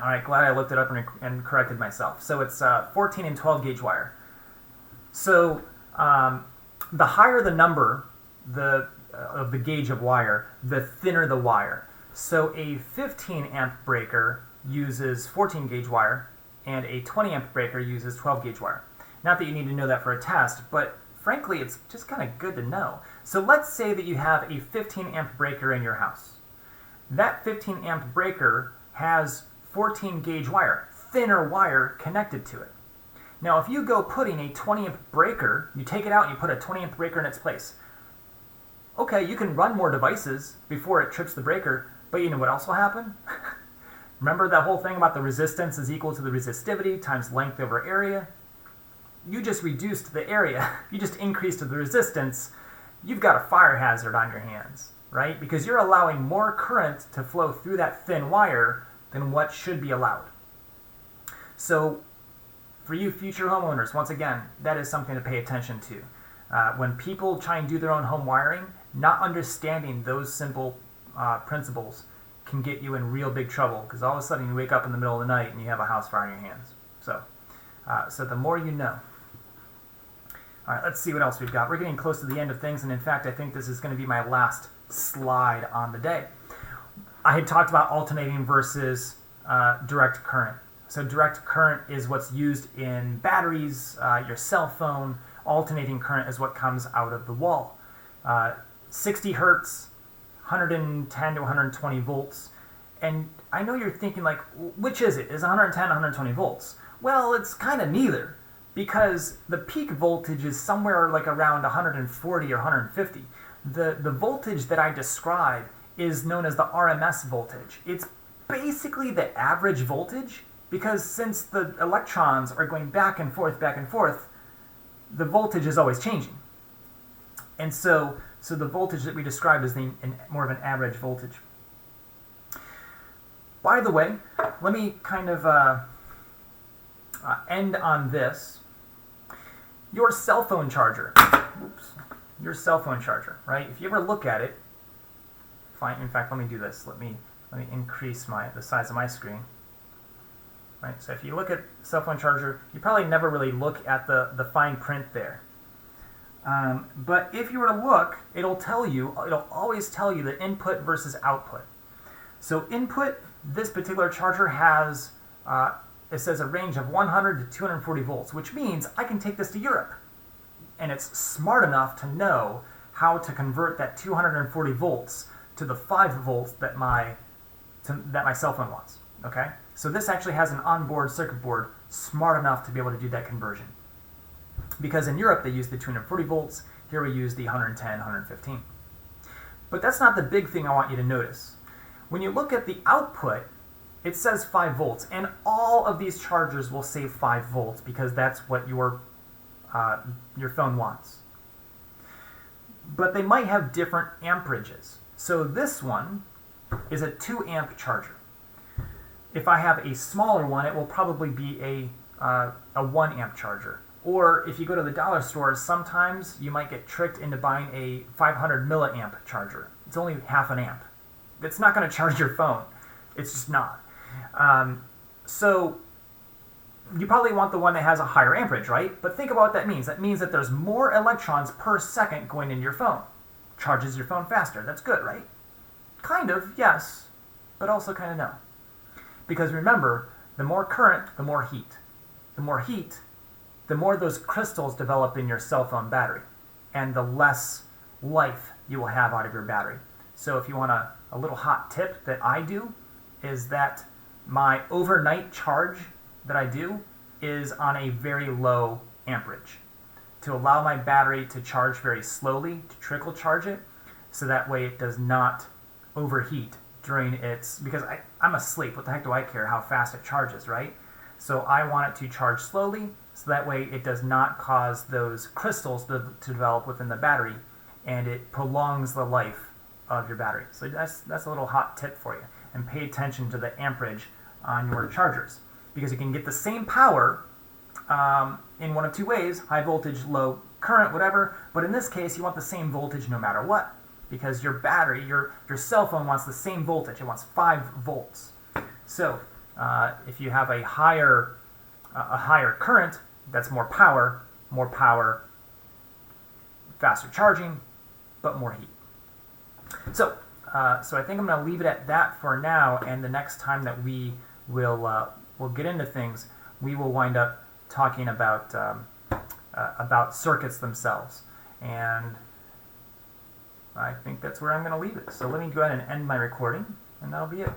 All right, glad I looked it up and corrected myself. So it's 14 and 12 gauge wire. So the higher the number of the gauge of wire, the thinner the wire. So a 15 amp breaker uses 14 gauge wire, and a 20 amp breaker uses 12 gauge wire. Not that you need to know that for a test, but frankly, it's just kind of good to know. So let's say that you have a 15 amp breaker in your house. That 15 amp breaker has 14 gauge wire, thinner wire connected to it. Now, if you go putting a 20 amp breaker, you take it out and you put a 20 amp breaker in its place. Okay, you can run more devices before it trips the breaker, but you know what else will happen? Remember that whole thing about the resistance is equal to the resistivity times length over area? You just reduced the area. You just increased the resistance. You've got a fire hazard on your hands, right? Because you're allowing more current to flow through that thin wire than what should be allowed. So for you future homeowners, once again, that is something to pay attention to. When people try and do their own home wiring, not understanding those simple principles can get you in real big trouble, because all of a sudden you wake up in the middle of the night and you have a house fire in your hands. So the more you know. All right, let's see what else we've got. We're getting close to the end of things, and in fact, I think this is going to be my last slide on the day. I had talked about alternating versus direct current. So direct current is what's used in batteries, your cell phone. Alternating current is what comes out of the wall. 60 hertz, 110 to 120 volts. And I know you're thinking, like, which is it? Is 110 or 120 volts? Well, it's kind of neither, because the peak voltage is somewhere like around 140 or 150. The voltage that I describe is known as the RMS voltage. It's basically the average voltage, because since the electrons are going back and forth, the voltage is always changing. And so the voltage that we described is more of an average voltage. By the way, let me kind of end on this. Your cell phone charger. Oops. Your cell phone charger, right? If you ever look at it, fine. In fact, let me do this. Let me increase the size of my screen. Right. So if you look at cell phone charger, you probably never really look at the fine print there. But if you were to look, it'll always tell you the input versus output. So input, this particular charger has, it says a range of 100 to 240 volts, which means I can take this to Europe. And it's smart enough to know how to convert that 240 volts to the 5 volts that my cell phone wants. Okay? So this actually has an onboard circuit board smart enough to be able to do that conversion. Because in Europe they use the 240 volts, here we use the 110, 115. But that's not the big thing I want you to notice. When you look at the output, it says 5 volts, and all of these chargers will say 5 volts because that's what your phone wants. but they might have different amperages. So this one is a 2 amp charger. If I have a smaller one, it will probably be a 1 amp charger. Or if you go to the dollar store, sometimes you might get tricked into buying a 500 milliamp charger. It's only half an amp. It's not going to charge your phone. It's just not. So you probably want the one that has a higher amperage, right? But think about what that means. That means that there's more electrons per second going into your phone. Charges your phone faster. That's good, right? Kind of, yes, but also kind of no. Because remember, the more current, the more heat. The more heat, the more those crystals develop in your cell phone battery, and the less life you will have out of your battery. So if you want a little hot tip that I do, is that my overnight charge that I do is on a very low amperage to allow my battery to charge very slowly, to trickle charge it, so that way it does not overheat during its, because I'm asleep, what the heck do I care how fast it charges, right? So I want it to charge slowly, so that way it does not cause those crystals to develop within the battery, and it prolongs the life of your battery. So that's a little hot tip for you. And pay attention to the amperage on your chargers, because you can get the same power in one of two ways: high voltage, low current, whatever. But in this case, you want the same voltage no matter what, because your battery, your cell phone wants the same voltage. It wants 5 volts. So if you have a higher current, that's more power, faster charging, but more heat. So I think I'm going to leave it at that for now, and the next time that we will we'll get into things, we will wind up talking about circuits themselves, and I think that's where I'm going to leave it. So let me go ahead and end my recording, and that'll be it.